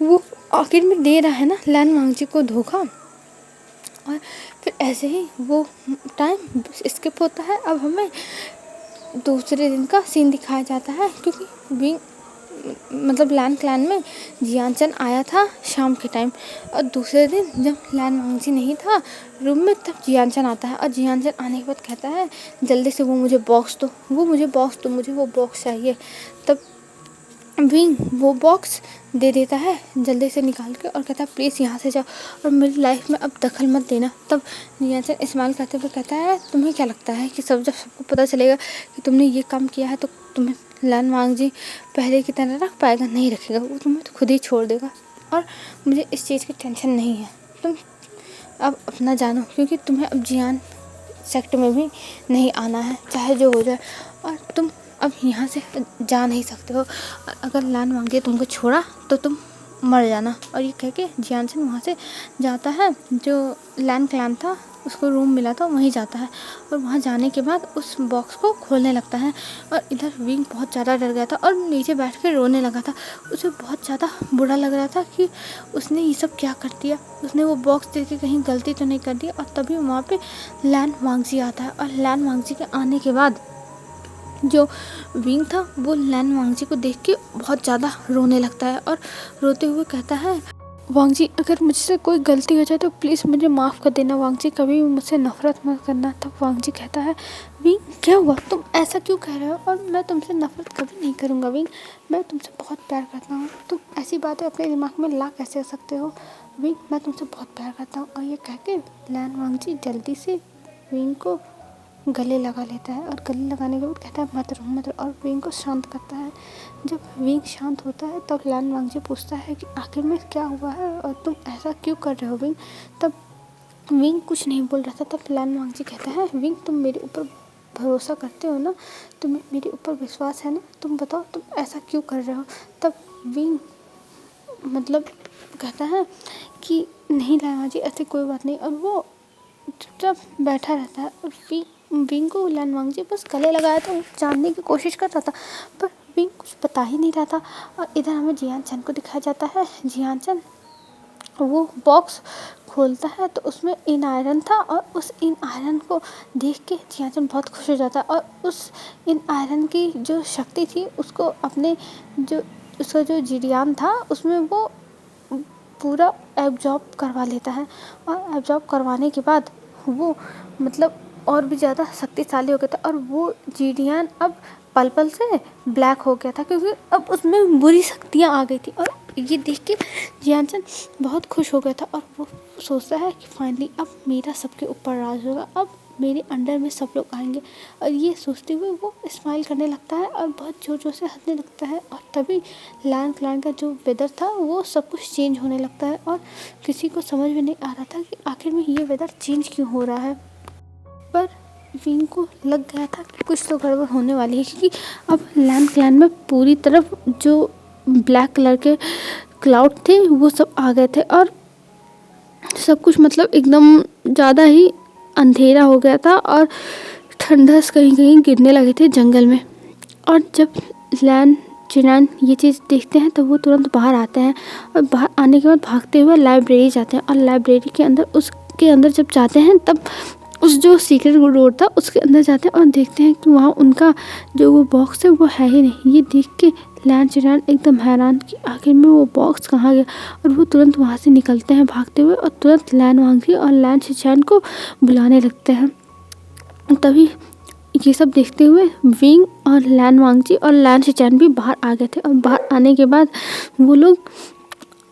वो आखिर में दे रहा है ना लैन वांगजी को धोखा। और फिर ऐसे ही वो टाइम स्किप होता है। अब हमें दूसरे दिन का सीन दिखाया जाता है, क्योंकि विंग मतलब लैन क्लैन में जियान चंद आया था शाम के टाइम, और दूसरे दिन जब लैन वांगजी नहीं था रूम में, तब जियान चंद आता है। और जियान चंद आने के बाद कहता है, जल्दी से वो मुझे बॉक्स दो, मुझे वो बॉक्स चाहिए। तब विंग वो बॉक्स दे देता है जल्दी से निकाल के और कहता है, प्लीज़ यहाँ से जाओ और मेरी लाइफ में अब दखल मत देना। तब जियान चंद इस्तेमाल करते हुए कहता है, तुम्हें क्या लगता है कि जब सबको पता चलेगा कि तुमने ये काम किया है, तो तुम्हें लैन वांगजी पहले की तरह रख पाएगा? नहीं रखेगा, वो तुम्हें तो खुद ही छोड़ देगा। और मुझे इस चीज़ की टेंशन नहीं है, तुम अब अपना जानो, क्योंकि तुम्हें अब जियान सेक्ट में भी नहीं आना है, चाहे जो हो जाए। और तुम अब यहाँ से जा नहीं सकते हो, और अगर लैन वांगजी तुमको छोड़ा तो तुम मर जाना। और ये कह के जियान चंद वहाँ से जाता है, जो लैन क्लैन था उसको रूम मिला था वहीं जाता है, और वहाँ जाने के बाद उस बॉक्स को खोलने लगता है। और इधर विंग बहुत ज़्यादा डर गया था और नीचे बैठ के रोने लगा था। उसे बहुत ज़्यादा बुरा लग रहा था कि उसने ये सब क्या कर दिया, उसने वो बॉक्स दे के कहीं गलती तो नहीं कर दी। और तभी वहाँ पे लैन वांगजी आता है, और लैन वांगजी के आने के बाद जो विंग था वो लैन वांगजी को देख के बहुत ज़्यादा रोने लगता है और रोते हुए कहता है, वांगजी अगर मुझसे कोई गलती हो जाए तो प्लीज़ मुझे माफ़ कर देना वांगजी, कभी भी मुझसे नफ़रत मत करना। तब वांगजी कहता है, विंग क्या हुआ, तुम ऐसा क्यों कह रहे हो, और मैं तुमसे नफ़रत कभी नहीं करूँगा विंग, मैं तुमसे बहुत प्यार करता हूँ, तुम ऐसी बातें अपने दिमाग में ला कैसे सकते हो विंग, मैं तुमसे बहुत प्यार करता हूँ। और ये कह के लैन वांगजी जल्दी से विंग को गले लगा लेता है, और गले लगाने के बाद कहता है, मत रो, और विंग को शांत करता है। जब विंग शांत होता है तब लैन वांगजी पूछता है कि आखिर में क्या हुआ है और तुम ऐसा क्यों कर रहे हो विंग। तब विंग कुछ नहीं बोल रहा था। तब लैन वांगजी कहता है, विंग तुम मेरे ऊपर भरोसा करते हो ना, तुम्हें मेरे ऊपर विश्वास है ना, तुम बताओ तुम ऐसा क्यों कर रहे हो। तब विंग मतलब कहता है कि नहीं लैन वांगजी ऐसी कोई बात नहीं, और वो चुपचाप बैठा रहता है और विंग को लैन वांगजी बस गले लगाया था, वो जानने की कोशिश कर रहा था पर विंग कुछ बता ही नहीं रहा था। और इधर हमें जियान चैन को दिखाया जाता है। जियान चैन वो बॉक्स खोलता है तो उसमें इन आयरन था और उस इन आयरन को देख के जियान चैन बहुत खुश हो जाता है और उस इन आयरन की जो शक्ति थी उसको अपने जो उसका जो जिरियान था उसमें वो पूरा एब्जॉर्ब करवा लेता है। और एब्जॉर्ब करवाने के बाद वो मतलब और भी ज़्यादा शक्तिशाली हो गया था और वो जिरियान अब पल पल से ब्लैक हो गया था क्योंकि अब उसमें बुरी शक्तियाँ आ गई थी। और ये देख के जियान चैन बहुत खुश हो गया था और वो सोचता है कि फाइनली अब मेरा सबके ऊपर राज होगा, अब मेरे अंडर में सब लोग आएंगे। और ये सोचते हुए वो स्माइल करने लगता है और बहुत ज़ोर ज़ोर से हंसने लगता है। और तभी लैन क्लैन का जो वेदर था वो सब कुछ चेंज होने लगता है और किसी को समझ में नहीं आ रहा था कि आखिर में ये वेदर चेंज क्यों हो रहा है। पर विंग को लग गया था कि कुछ तो गड़बड़ होने वाली है क्योंकि अब लैन क्लैन में पूरी तरफ जो ब्लैक कलर के क्लाउड थे वो सब आ गए थे और सब कुछ मतलब एकदम ज़्यादा ही अंधेरा हो गया था और ठंडस कहीं कहीं गिरने लगे थे जंगल में। और जब लैन चिनान ये चीज़ देखते हैं तो वो तुरंत बाहर आते हैं और बाहर आने के बाद भागते हुए लाइब्रेरी जाते हैं और लाइब्रेरी के अंदर उसके अंदर जब जाते हैं तब उस जो सीक्रेट डोर था उसके अंदर जाते हैं और देखते हैं कि वहाँ उनका जो वो बॉक्स है वो है ही नहीं। ये देख के लैन चिनान एकदम हैरान कि आखिर में वो बॉक्स कहाँ गया और वो तुरंत वहाँ से निकलते हैं भागते हुए और तुरंत लैन वांगजी और लैन शिचैन को बुलाने लगते हैं। तभी ये सब देखते हुए विंग और लैन वांगजी और लैन शिचैन भी बाहर आ गए थे और बाहर आने के बाद वो लोग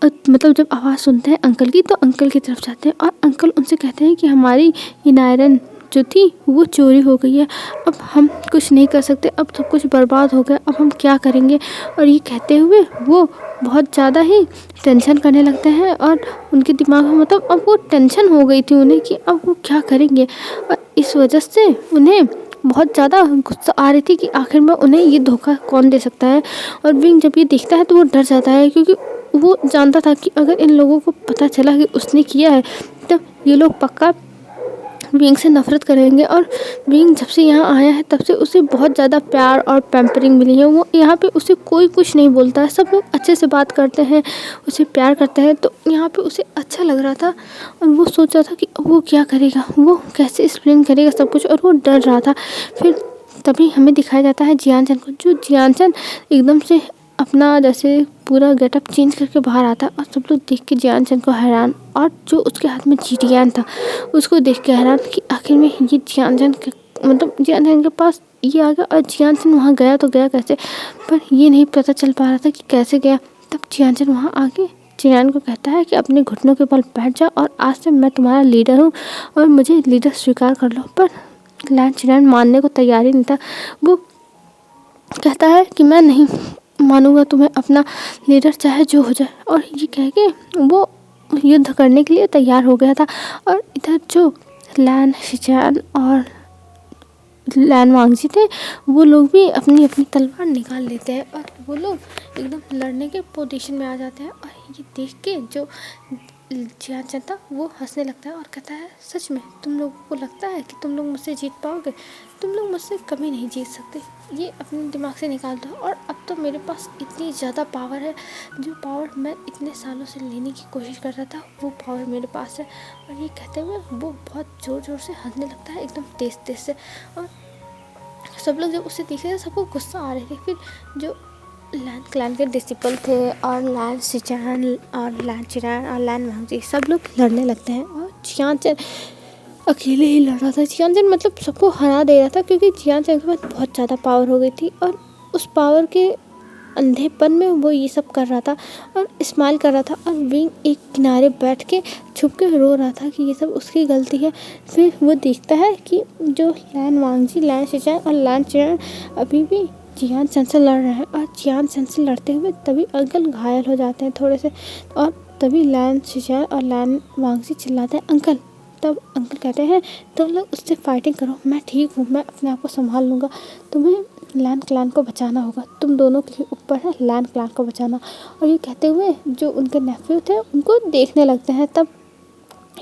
मतलब जब आवाज़ सुनते हैं अंकल की तो अंकल की तरफ जाते हैं और अंकल उनसे कहते हैं कि हमारी इन आयरन जो थी वो चोरी हो गई है, अब हम कुछ नहीं कर सकते, अब सब कुछ बर्बाद हो गया, अब हम क्या करेंगे। और ये कहते हुए वो बहुत ज़्यादा ही टेंशन करने लगते हैं और उनके दिमाग में मतलब अब वो टेंशन हो गई थी उन्हें कि अब वो क्या करेंगे। और इस वजह से उन्हें बहुत ज़्यादा गुस्सा आ रही थी कि आखिर में उन्हें ये धोखा कौन दे सकता है। और विंग जब ये देखता है तो वो डर जाता है क्योंकि वो जानता था कि अगर इन लोगों को पता चला कि उसने किया है तब ये लोग पक्का विंग से नफ़रत करेंगे। और विंग जब से यहाँ आया है तब से उसे बहुत ज़्यादा प्यार और पैम्परिंग मिली है। वो यहाँ पे उसे कोई कुछ नहीं बोलता है, सब लोग अच्छे से बात करते हैं, उसे प्यार करते हैं, तो यहाँ पे उसे अच्छा लग रहा था। और वो सोच रहा था कि वो क्या करेगा, वो कैसे एक्सप्लेन करेगा सब कुछ, और वो डर रहा था। फिर तभी हमें दिखाया जाता है जियान चैन को, जो जियान चैन एकदम से अपना जैसे पूरा गेटअप चेंज करके बाहर आता है और सब लोग देख के जियान चैन को हैरान, और जो उसके हाथ में जिरियान था उसको देख के हैरान कि आखिर में ये जियान चैन मतलब जियान चैन के पास ये आ गया। और जियान चैन वहाँ गया तो गया कैसे, पर ये नहीं पता चल पा रहा था कि कैसे गया। तब जियान चैन वहाँ आके जियान को कहता है कि अपने घुटनों के बल बैठ जा और आज से मैं तुम्हारा लीडर हूँ और मुझे लीडर स्वीकार कर लो। पर लैन चिनान मानने को तैयार ही नहीं था। वो कहता है कि मैं नहीं मानूंगा तुम्हें अपना लीडर, चाहे जो हो जाए। और ये कह के वो युद्ध करने के लिए तैयार हो गया था। और इधर जो लैन शिचैन और लैन वांगजी थे वो लोग भी अपनी अपनी तलवार निकाल लेते हैं और वो लोग एकदम लड़ने के पोजीशन में आ जाते हैं। और ये देख के जो जियान चैन था वो हंसने लगता है और कहता है, सच में तुम लोगों को लगता है कि तुम लोग मुझसे जीत पाओगे? तुम लोग मुझसे कभी नहीं जीत सकते, ये अपने दिमाग से निकाल दो। और अब तो मेरे पास इतनी ज़्यादा पावर है, जो पावर मैं इतने सालों से लेने की कोशिश कर रहा था वो पावर मेरे पास है। और ये कहते हुए वो बहुत ज़ोर ज़ोर से हंसने लगता है, एकदम तेज़ तेज़ से। और सब लोग जब उसे देख रहे थे सबको गुस्सा आ रहे थे। फिर जो लैन क्लैन के डिसिपल थे और लैन शिचैन और लैन चिनान और लैन वांगजी सब लोग लड़ने लगते हैं। और जियान चैन अकेले ही लड़ रहा था। जियान चैन मतलब सबको हरा दे रहा था क्योंकि जियान चैन के पास बहुत ज़्यादा पावर हो गई थी और उस पावर के अंधेपन में वो ये सब कर रहा था और स्माइल कर रहा था। और विंग एक किनारे बैठ के छुप के रो रहा था कि ये सब उसकी गलती है। फिर वो देखता है कि जो लैन वांगजी, लैन शिचैन और लैन चिनान अभी भी जियान चैन से लड़ रहे हैं। और जियान चैन से लड़ते हुए तभी अंकल घायल हो जाते हैं थोड़े से, और तभी लैन शिचैन और लैन वांगजी चिल्लाते हैं, अंकल। तब अंकल कहते हैं, तुम लोग उससे फाइटिंग करो, मैं ठीक हूँ, मैं अपने आप को संभाल लूँगा, तुम्हें लैन क्लैन को बचाना होगा, तुम दोनों के ऊपर है लैन क्लैन को बचाना। और ये कहते हुए जो उनके नेफ्यू थे उनको देखने लगते हैं। तब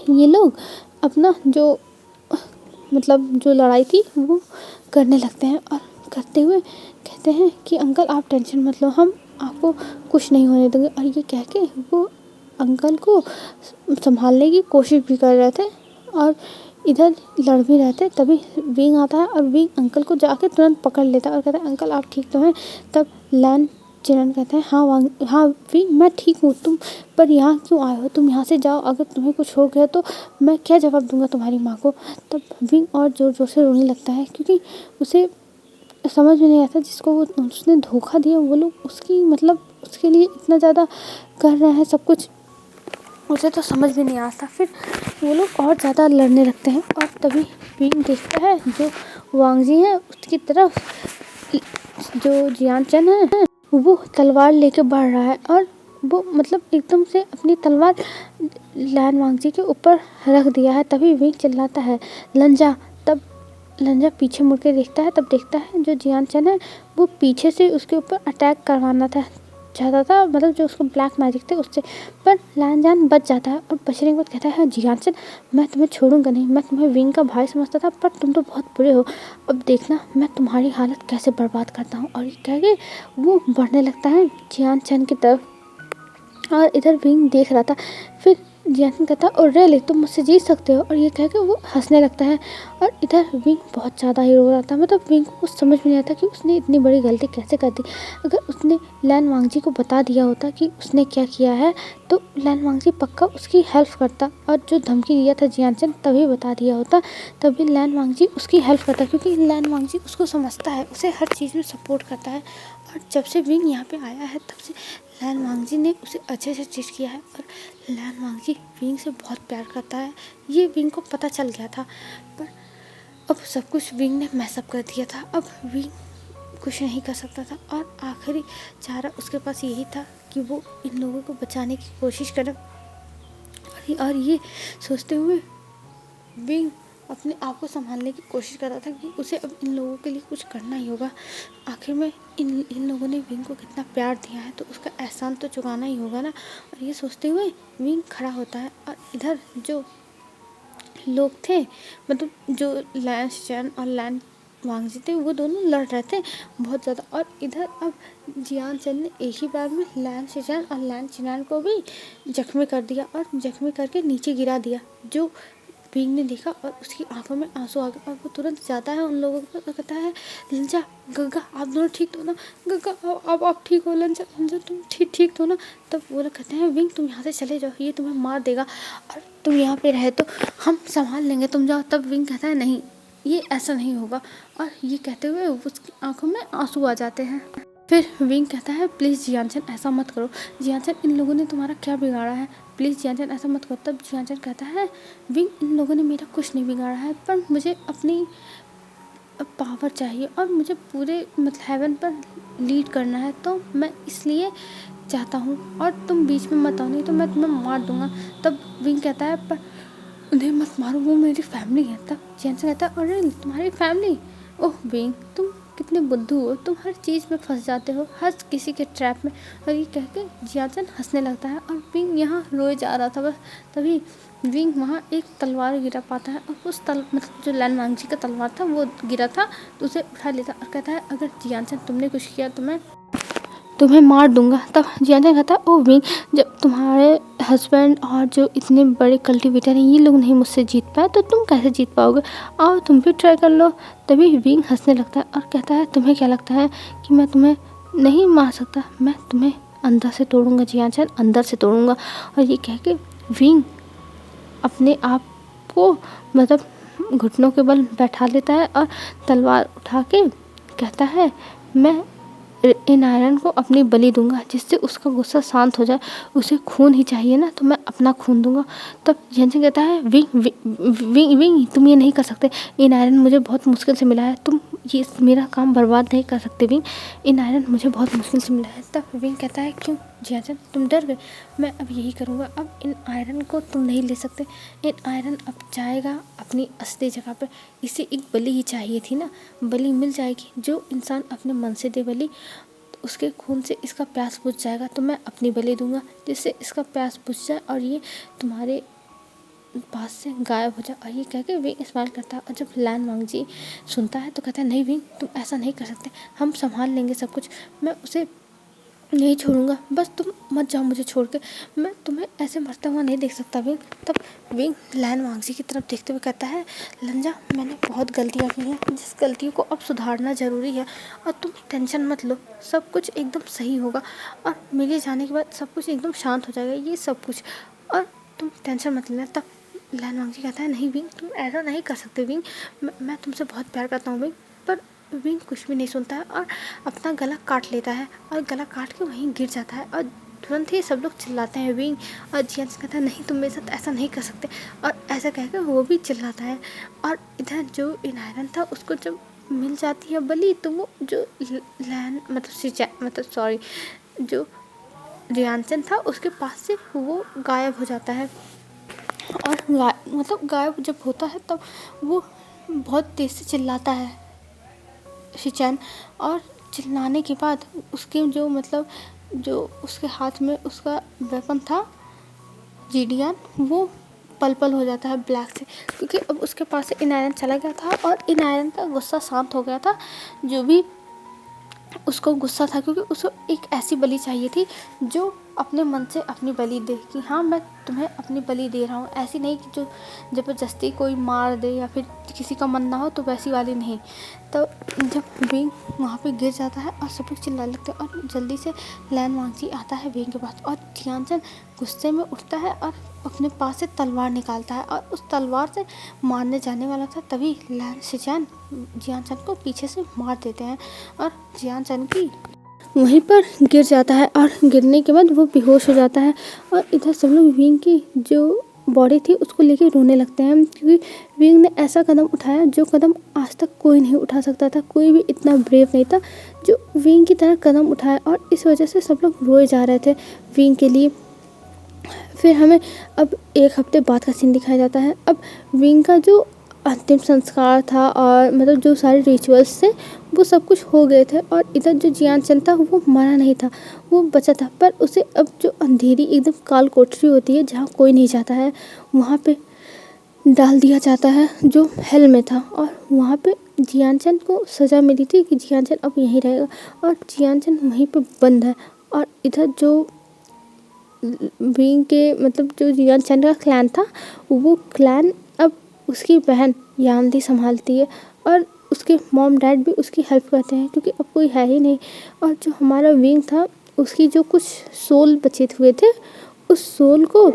ये लोग अपना जो मतलब जो लड़ाई थी वो करने लगते हैं और करते हुए कहते हैं कि अंकल आप टेंशन मत लो, हम आपको कुछ नहीं होने देंगे। और ये कह के वो अंकल को संभालने की कोशिश भी कर रहे थे और इधर लड़ भी रहे थे। तभी विंग आता है और विंग अंकल को जाके तुरंत पकड़ लेता है और कहता है अंकल आप ठीक तो हैं। तब लैन चिरन कहते हैं हाँ विंग मैं ठीक हूँ, तुम पर यहाँ क्यों आए हो, तुम यहाँ से जाओ, अगर तुम्हें कुछ हो गया तो मैं क्या जवाब दूंगा तुम्हारी माँ को। तब विंग और जोर जोर से रोने लगता है क्योंकि उसे समझ में नहीं आता जिसको वो उसने धोखा दिया वो लोग उसकी मतलब उसके लिए इतना ज़्यादा कर रहे हैं सब कुछ, उसे तो समझ भी नहीं आता। फिर वो लोग और ज़्यादा लड़ने लगते हैं और तभी विंग देखता है जो वांग जी है उसकी तरफ जो जियान चैन है वो तलवार लेके बढ़ रहा है और वो मतलब एकदम से अपनी तलवार लैन वांग जी के ऊपर रख दिया है। तभी विंग चिल्लाता है लंजा। तब लंजा पीछे मुड़ के देखता है, तब देखता है जो जियान चैन है वो पीछे से उसके ऊपर अटैक करवाना चाहता था, मतलब जो उसको ब्लैक मैजिक थे उससे, पर लैन बच जाता है और बचने के बाद कहता है जियान चैन मैं तुम्हें छोड़ूंगा नहीं, मैं तुम्हें विंग का भाई समझता था पर तुम तो बहुत बुरे हो, अब देखना मैं तुम्हारी हालत कैसे बर्बाद करता हूँ। और ये कह के वो बढ़ने लगता है जियान चैन की तरफ और इधर विंग देख रहा था। फिर जियान कहता है और रियली तुम मुझसे जीत सकते हो, और ये कह के वो हंसने लगता है और इधर विंग बहुत ज़्यादा ही रो रहा था। मतलब विंग को कुछ समझ में नहीं आता कि उसने इतनी बड़ी गलती कैसे कर दी। अगर उसने लैन वांगजी को बता दिया होता कि उसने क्या किया है तो लैन वांगजी पक्का उसकी हेल्प करता, और जो धमकी दिया था जियान चैन तभी बता दिया होता, तभी लैन वांगजी उसकी हेल्प करता क्योंकि लैन वांगजी उसको समझता है, उसे हर चीज़ में सपोर्ट करता है। और जब से विंग यहाँ पे आया है तब से लैन वांगजी ने उसे अच्छे से ट्रीट किया है और लैन वांगजी विंग से बहुत प्यार करता है। ये विंग को पता चल गया था पर अब सब कुछ विंग ने मैसअप कर दिया था। अब विंग कुछ नहीं कर सकता था और आखिरी चारा उसके पास यही था कि वो इन लोगों को बचाने की कोशिश करे। और ये सोचते हुए विंग अपने आप को संभालने की कोशिश कर रहा था कि उसे अब इन लोगों के लिए कुछ करना ही होगा। आखिर में इन लोगों ने विंग को कितना प्यार दिया है तो उसका एहसान तो चुकाना ही होगा ना। और ये सोचते हुए विंग खड़ा होता है और इधर जो लोग थे मतलब जो लैन शिचैन और लैन वांगजी थे वो दोनों लड़ रहे थे बहुत ज़्यादा। और इधर अब जियान चैन ने एक ही बार में लैन शिचैन और लैन चिनान को भी जख्मी कर दिया और जख्मी करके नीचे गिरा दिया। जो विंग ने देखा और उसकी आंखों में आंसू आ गए और वो तुरंत जाता है उन लोगों के पास और कहता है लंजा गग्गा आप दोनों ठीक तो ना, गग्गा अब आप ठीक हो, लंजा लंजा तुम ठीक तो ना। तब वो लोग कहते हैं विंग तुम यहाँ से चले जाओ, ये तुम्हें मार देगा और तुम यहाँ पे रहे तो हम संभाल लेंगे, तुम जाओ। तब विंग कहता है नहीं ये ऐसा नहीं होगा, और ये कहते हुए उसकी आंखों में आंसू आ जाते हैं। फिर विंग कहता है प्लीज़ जियान चैन ऐसा मत करो, जियान चैन इन लोगों ने तुम्हारा क्या बिगाड़ा है, प्लीज़ जियान चैन ऐसा मत करो। तब जियान चैन कहता है विंग इन लोगों ने मेरा कुछ नहीं बिगाड़ा है पर मुझे अपनी पावर चाहिए और मुझे पूरे मतलब हेवन पर लीड करना है तो मैं इसलिए चाहता हूँ, और तुम बीच में मत आओ नहीं तो मैं तुम्हें मार दूंगा। तब विंग कहता है पर उन्हें मत मारो वो मेरी फैमिली है। तब जियान चैन कहता है अरे तुम्हारी फैमिली, ओह विंग तुम कितने बुद्धू हो, तुम हर चीज़ में फंस जाते हो, हर किसी के ट्रैप में। और ये कह के जियान चैन हंसने लगता है और विंग यहाँ रोए जा रहा था बस। तभी विंग वहाँ एक तलवार गिरा पाता है और उस मतलब जो लैन वांगजी का तलवार था वो गिरा था तो उसे उठा लेता और कहता है अगर जियान चैन तुमने कुछ किया तो मैं तुम्हें मार दूंगा। तब जियान चैन कहता ओ विंग जब तुम्हारे हस्बैंड और जो इतने बड़े कल्टीवेटर हैं ये लोग नहीं मुझसे जीत पाए तो तुम कैसे जीत पाओगे, आओ तुम भी ट्राई कर लो। तभी विंग हंसने लगता है और कहता है तुम्हें क्या लगता है कि मैं तुम्हें नहीं मार सकता, मैं तुम्हें अंदर से तोड़ूंगा जियान चैन, अंदर से तोड़ूंगा। और ये कह के विंग अपने आप को मतलब घुटनों के बल बैठा लेता है और तलवार उठा के कहता है मैं इन आयरन को अपनी बलि दूंगा जिससे उसका गुस्सा शांत हो जाए, उसे खून ही चाहिए ना तो मैं अपना खून दूंगा। तब जियान चैन कहता है विंग विंग विंग तुम ये नहीं कर सकते, इन आयरन मुझे बहुत मुश्किल से मिला है, तुम ये मेरा काम बर्बाद नहीं कर सकते विंग, इन आयरन मुझे बहुत मुश्किल से मिला है। तब विंग कहता है क्यों जियान चैन तुम डर गए, मैं अब यही करूँगा, अब इन आयरन को तुम नहीं ले सकते, इन आयरन अब जाएगा अपनी असली जगह पर, इसे एक बलि ही चाहिए थी ना, बलि मिल जाएगी, जो इंसान अपने मन से दे बलि उसके खून से इसका प्यास बुझ जाएगा, तो मैं अपनी बलि दूंगा जिससे इसका प्यास बुझ जाए और ये तुम्हारे पास से गायब हो जा। और ये कह के विंग स्माइल करता है और जब लैन वांगजी सुनता है तो कहता है नहीं विंग, तुम ऐसा नहीं कर सकते, हम संभाल लेंगे सब कुछ, मैं उसे नहीं छोड़ूंगा, बस तुम मत जाओ मुझे छोड़ के, मैं तुम्हें ऐसे मरता हुआ नहीं देख सकता विंग। तब विंग लैन वांगजी की तरफ देखते हुए कहता है लंजा, मैंने बहुत गलतियाँ की हैं, जिस गलतियों को अब सुधारना ज़रूरी है, और तुम टेंशन मत लो, सब कुछ एकदम सही होगा, और मेरे जाने के बाद सब कुछ एकदम शांत हो जाएगा, ये सब कुछ, और तुम टेंशन मत लेना। तब लैन वांगजी कहता है नहीं विंग, तुम ऐसा नहीं कर सकते विंग, मैं तुमसे बहुत प्यार करता हूँ विंग। पर विंग कुछ भी नहीं सुनता है और अपना गला काट लेता है और गला काट के वहीं गिर जाता है। और तुरंत ही सब लोग चिल्लाते हैं विंग, और जियान कहता है नहीं तुम मेरे साथ ऐसा नहीं कर सकते, और ऐसा कहकर वो भी चिल्लाता है। और इधर जो इनायरन था उसको जब मिल जाती है बलि, तो वो जो लैन जो जियानचन था उसके पास से वो गायब हो जाता है। और गायब जब होता है तब वो बहुत तेज से चिल्लाता है शिचैन, और चिल्लाने के बाद उसके जो उसके हाथ में उसका वेपन था जीडियान, वो पल पल हो जाता है ब्लैक से, क्योंकि अब उसके पास से इनायरन चला गया था और इनायरन का गुस्सा शांत हो गया था। जो भी उसको गुस्सा था, क्योंकि उसको एक ऐसी बलि चाहिए थी जो अपने मन से अपनी बलि दे, कि हाँ मैं तुम्हें अपनी बलि दे रहा हूँ, ऐसी नहीं कि जो ज़बरदस्ती कोई मार दे या फिर किसी का मन ना हो, तो वैसी वाली नहीं। तो जब विंग वहाँ पे गिर जाता है और सब लोग चिल्लाने लगते हैं, और जल्दी से लैन वांगजी आता है विंग के पास, और जियानचन गुस्से में उठता है और अपने पास से तलवार निकालता है और उस तलवार से मारने जाने वाला था, तभी लैन शिचैन जियानचन को पीछे से मार देते हैं और जियानचन की वहीं पर गिर जाता है, और गिरने के बाद वो बेहोश हो जाता है। और इधर सब लोग विंग की जो बॉडी थी उसको लेके रोने लगते हैं, क्योंकि विंग ने ऐसा कदम उठाया जो कदम आज तक कोई नहीं उठा सकता था, कोई भी इतना ब्रेव नहीं था जो विंग की तरह कदम उठाया, और इस वजह से सब लोग रोए जा रहे थे विंग के लिए। फिर हमें अब एक हफ्ते बाद का सीन दिखाया जाता है। अब विंग का जो अंतिम संस्कार था और जो सारे रिचुअल्स थे वो सब कुछ हो गए थे, और इधर जो जियानचन था वो मरा नहीं था, वो बचा था, पर उसे अब जो अंधेरी एकदम काल कोठरी होती है जहाँ कोई नहीं जाता है, वहाँ पे डाल दिया जाता है जो हेल में था। और वहाँ पे जियानचन को सज़ा मिली थी कि जियानचन अब यहीं रहेगा, और जियानचन वहीं पे बंद है। और इधर जो विंग के जो जियानचन का क्लैन था, वो क्लैन अब उसकी बहन यानदी संभालती है, और उसके मॉम डैड भी उसकी हेल्प करते हैं, क्योंकि अब कोई है ही नहीं। और जो हमारा विंग था उसकी जो कुछ सोल बचे हुए थे, उस सोल को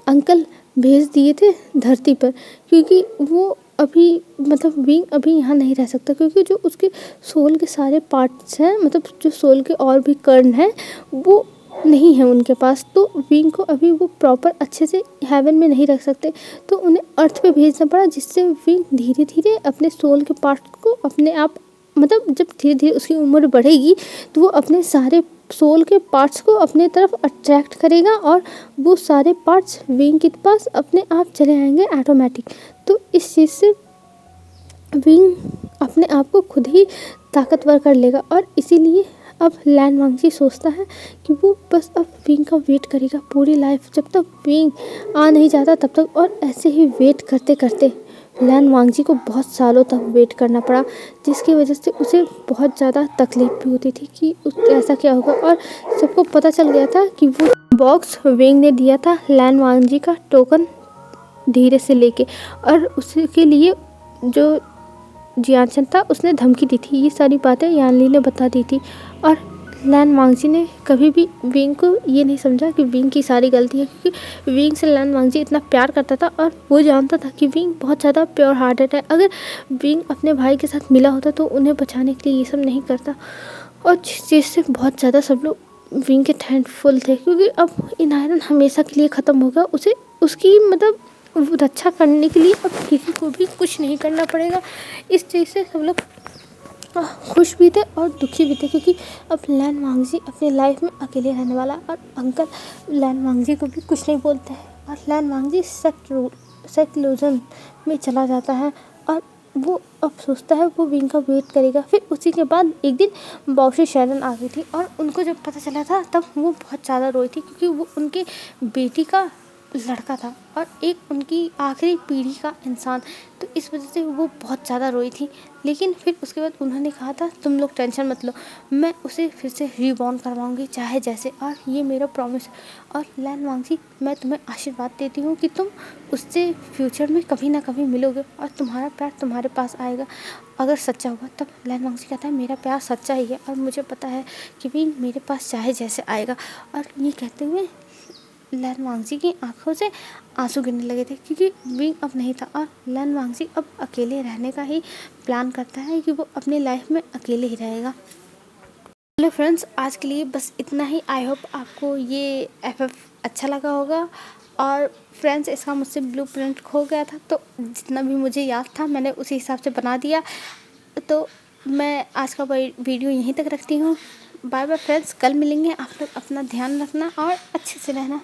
अंकल भेज दिए थे धरती पर, क्योंकि वो अभी विंग अभी यहाँ नहीं रह सकता, क्योंकि जो उसके सोल के सारे पार्ट्स हैं, जो सोल के और भी कर्ण हैं वो नहीं है उनके पास, तो विंग को अभी वो प्रॉपर अच्छे से हेवन में नहीं रख सकते, तो उन्हें अर्थ पे भेजना पड़ा, जिससे विंग धीरे धीरे अपने सोल के पार्ट को अपने आप जब धीरे धीरे उसकी उम्र बढ़ेगी तो वो अपने सारे सोल के पार्ट्स को अपने तरफ अट्रैक्ट करेगा, और वो सारे पार्ट्स विंग के पास अपने आप चले आएंगे ऑटोमेटिक। तो इस चीज़ से विंग अपने आप को खुद ही ताकतवर कर लेगा, और इसीलिए अब लैन वांगजी सोचता है कि वो बस अब विंग का वेट करेगा पूरी लाइफ, जब तक विंग आ नहीं जाता तब तक। और ऐसे ही वेट करते करते लैन वांगजी को बहुत सालों तक वेट करना पड़ा, जिसकी वजह से उसे बहुत ज़्यादा तकलीफ भी होती थी कि ऐसा क्या होगा। और सबको पता चल गया था कि वो बॉक्स विंग ने दिया था लैन वांगजी का टोकन धीरे से लेके, और उसके लिए जो जियानचन था उसने धमकी दी थी, ये सारी बातें यानली ने बता दी थी। और लैन वांगजी ने कभी भी विंग को ये नहीं समझा कि विंग की सारी गलती है, क्योंकि विंग से लैन वांगजी इतना प्यार करता था, और वो जानता था कि विंग बहुत ज़्यादा प्योर हार्टेड है। अगर विंग अपने भाई के साथ मिला होता तो उन्हें बचाने के लिए ये सब नहीं करता, और जिस चीज़ से बहुत ज़्यादा सब लोग विंग के थैंकफुल थे, क्योंकि अब इनायरन हमेशा के लिए ख़त्म हो गया, उसे उसकी रक्षा करने के लिए अब किसी को भी कुछ नहीं करना पड़ेगा। इस चीज़ से सब लोग खुश भी थे और दुखी भी थे, क्योंकि अब लैन वांगजी अपनी लाइफ में अकेले रहने वाला, और अंकल लैन वांगजी को भी कुछ नहीं बोलते हैं, और लैन वांगजी सेक्लूजन में चला जाता है, और वो अब सोचता है वो विंग का वेट करेगा। फिर उसी के बाद एक दिन बाओशी शैरन आ गई थी, और उनको जब पता चला था तब वो बहुत ज़्यादा रोई थी, क्योंकि वो उनके बेटी का लड़का था और एक उनकी आखिरी पीढ़ी का इंसान। तो इस वजह से वो बहुत ज़्यादा रोई थी। लेकिन फिर उसके बाद उन्होंने कहा था तुम लोग टेंशन मत लो, मैं उसे फिर से रीबॉर्न करवाऊंगी चाहे जैसे, और ये मेरा प्रॉमिस। और लैन वांगजी, मैं तुम्हें आशीर्वाद देती हूँ कि तुम उससे फ्यूचर में कभी ना कभी मिलोगे और तुम्हारा प्यार तुम्हारे पास आएगा अगर सच्चा हुआ। तब लैन वांगजी कहता है मेरा प्यार सच्चा ही है और मुझे पता है कि भी मेरे पास चाहे जैसे आएगा। और ये कहते हुए लैन वांगजी की आंखों से आंसू गिरने लगे थे, क्योंकि विंग अब नहीं था और लैन वांगजी अब अकेले रहने का ही प्लान करता है कि वो अपनी लाइफ में अकेले ही रहेगा। हेलो फ्रेंड्स, आज के लिए बस इतना ही। आई होप आपको ये एफएफ अच्छा लगा होगा। और फ्रेंड्स, इसका मुझसे ब्लूप्रिंट खो गया था, तो जितना भी मुझे याद था मैंने उसी हिसाब से बना दिया। तो मैं आज का वीडियो यहीं तक रखती हूँ। बाय बाय फ्रेंड्स, कल मिलेंगे। आप लोग अपना ध्यान रखना और अच्छे से रहना।